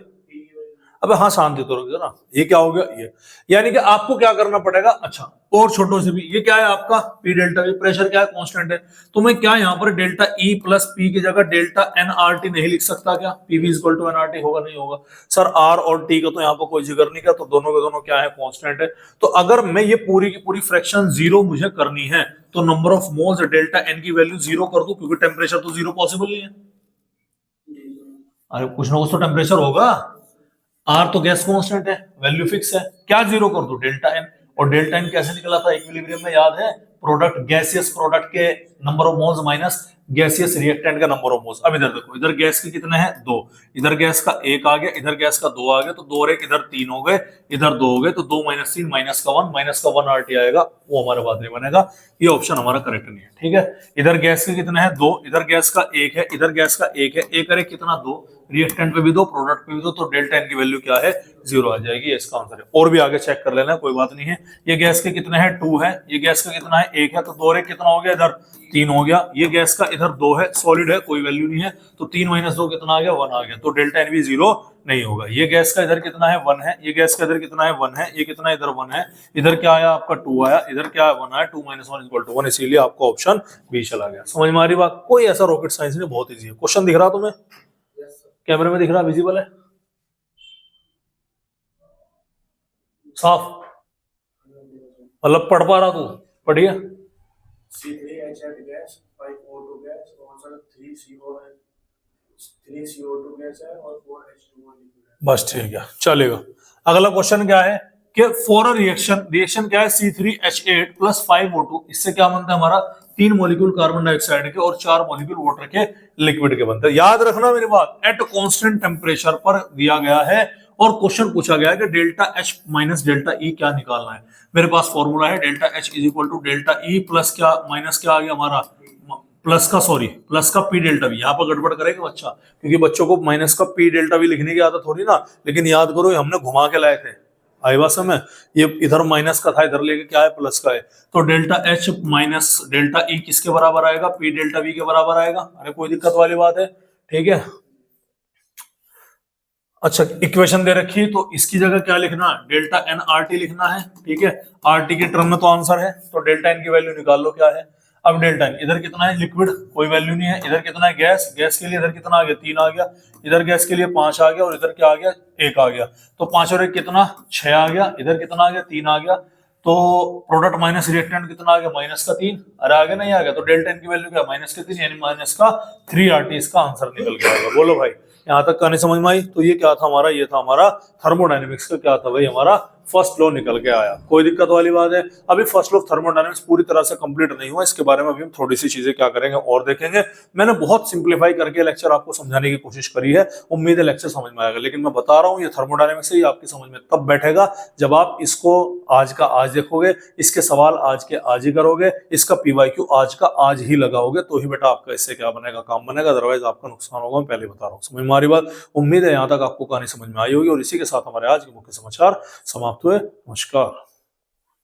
अबे हाँ शांति तो रख जरा, ये क्या हो गया, ये यानी कि आपको क्या करना पड़ेगा, अच्छा और छोटों से भी, ये क्या है आपका पी डेल्टा वी, प्रेशर क्या है कांस्टेंट है, तो मैं क्या यहाँ पर डेल्टा ई प्लस पी की जगह डेल्टा एन आर टी नहीं लिख सकता क्या, PV equal to N R T होगा, नहीं होगा सर, आर और टी का तो यहाँ पर कोई जिक्र नहीं किया, तो दोनों के दोनों क्या है कांस्टेंट है। तो अगर मैं ये पूरी की पूरी फ्रैक्शन 0 मुझे करनी है तो number of moles delta N की वैल्यू 0 कर दूं, क्योंकि टेम्परेचर तो 0 पॉसिबल नहीं है, अरे कुछ ना कुछ तो टेम्परेचर होगा, आर तो गैस कांस्टेंट है, वैल्यू फिक्स है, क्या 0 कर दो, डेल्टा एन, और डेल्टा एन कैसे निकला था इक्विलिब्रियम में, याद है, प्रोडक्ट गैसियस प्रोडक्ट के number of moles minus gaseous reactant का नंबर ऑफ मोल्स। अब इधर देखो, इधर गैस के कितने हैं, 2, इधर गैस का 1 आ गया, इधर गैस का 2 आ गया, तो 2 और 1 इधर 3 हो गए, इधर 2 हो गए, तो 2 माइनस 3 माइनस का 1 आरटी आएगा, वो हमारा बाद में बनेगा, ये ऑप्शन हमारा करेक्ट नहीं है, ठीक है। इधर गैस के कितने हैं, 2, इधर गैस का 1 है, इधर गैस का 1 है, 1 और 1 कितना, 2, रिएक्टेंट पे भी 2, प्रोडक्ट पे भी 2, तो डेल्टा एन की वैल्यू क्या है, 0 आ जाएगी, इसका आंसर है। और भी आगे चेक कर लेना, कोई बात नहीं है। ये गैस के कितने हैं, 2 है, ये गैस का कितना है, 1 है, तो 2 और 1 कितना हो गया, इधर 3 हो गया, ये गैस का इधर 2 है, सॉलिड है, कोई वैल्यू नहीं है, तो 3 माइनस 2 कितना आ गया, 1 आ गया, तो डेल्टा एन भी 0 नहीं होगा। ये गैस का इधर कितना है, 1 है, ये गैस का इधर कितना है, 1 है, ये कितना इधर 1 है, इधर क्या आया आपका 2 आया, इधर क्या 1 आया, 2 माइनस 1 इक्वल टू 1, इसीलिए आपका ऑप्शन बी चला गया। समझ में आ रही बात, कोई ऐसा रॉकेट साइंस नहीं, बहुत ईजी है। क्वेश्चन दिख रहा तुम्हें, कैमरे में दिख रहा, विजिबल है, साफ, मतलब पढ़ पा रहा तू, पढ़िए। C3H8 गैस, 5O2 गैस, और सर 3CO2 गैस है और 4H2O लिक्विड है। बस ठीक है, चलेगा। अगला क्वेश्चन क्या है कि फॉर अ रिएक्शन क्या है, C3H8 प्लस 5O2, इससे क्या बनता है हमारा, 3 मॉलिक्यूल कार्बन डाइऑक्साइड के और 4 मॉलिक्यूल वाटर के लिक्विड के बनते हैं। याद रखना मेरी बात, एट कांस्टेंट टेम्परेचर पर दिया गया है और क्वेश्चन पूछा गया है कि delta H minus delta E क्या निकालना है। मेरे पास फॉर्मूला है delta H is equal to delta E plus क्या माइनस क्या आ गया हमारा, प्लस का पी डेल्टा वी। यहाँ पर गड़बड़ करेगा बच्चा, क्योंकि बच्चों को माइनस का पी डेल्टा वी लिखने की आदत थोड़ी ना, लेकिन याद करो ये हमने घुमा के लाए थे, आई बात समझ, ये इधर माइनस का था, इधर लेके क्या है, प्लस का है, तो डेल्टा एच माइनस डेल्टा ई किसके बराबर आएगा, पी डेल्टा वी के बराबर आएगा। अरे कोई दिक्कत वाली बात है, ठीक है। अच्छा इक्वेशन दे रखी है तो इसकी जगह क्या लिखना, डेल्टा एन आर टी लिखना है, ठीक है, आर टी के टर्म में तो आंसर है, तो डेल्टा एन की वैल्यू निकाल लो क्या है। अब डेल्टा एन, इधर कितना है लिक्विड, कोई वैल्यू नहीं है, इधर कितना है गैस, गैस के लिए इधर कितना आ गया, 3 आ गया, इधर गैस के लिए 5 आ गया, और इधर क्या आ गया, 1 आ गया, तो 5 और 1 कितना, 6 आ गया, इधर कितना आ गया, 3 आ गया, तो प्रोडक्ट माइनस रिएक्टेंट कितना आ गया, माइनस का 3, अरे आ गया नहीं आ गया, तो डेल्टा एन की वैल्यू क्या, माइनस का 3 यानी माइनस का 3 आर टी, इसका आंसर निकल के आएगा। बोलो भाई यहां तक कहानी समझ में आई। तो ये क्या था हमारा, ये था हमारा थर्मोडायनेमिक्स का क्या था भाई, हमारा फर्स्ट लॉ निकल के आया। कोई दिक्कत वाली बात है, अभी फर्स्ट लॉ ऑफ थर्मोडायनेमिक्स पूरी तरह से कंप्लीट नहीं हुआ, इसके बारे में अभी हम थोड़ी सी चीजें क्या करेंगे और देखेंगे। मैंने बहुत सिंप्लीफाई करके लेक्चर आपको समझाने की कोशिश करी है, उम्मीद है लेक्चर समझ में आएगा, लेकिन मैं बता रहा हूँ ये थर्मोडायनेमिक्स ही आपकी समझ में तब बैठेगा जब आप इसको आज का आज देखोगे, इसके सवाल आज के आज ही करोगे, इसका पीवाईक्यू आज का आज ही लगाओगे, तो ही बेटा आपका इससे क्या बनेगा, काम बनेगा, अदरवाइज आपका नुकसान होगा। मैं पहले बता रहा हूँ, समझ में आ रही बात। उम्मीद है यहाँ तक आपको कहानी समझ में आई होगी, और इसी के साथ हमारे आज के मुख्य समाचार समाप्त हुए। नमस्कार।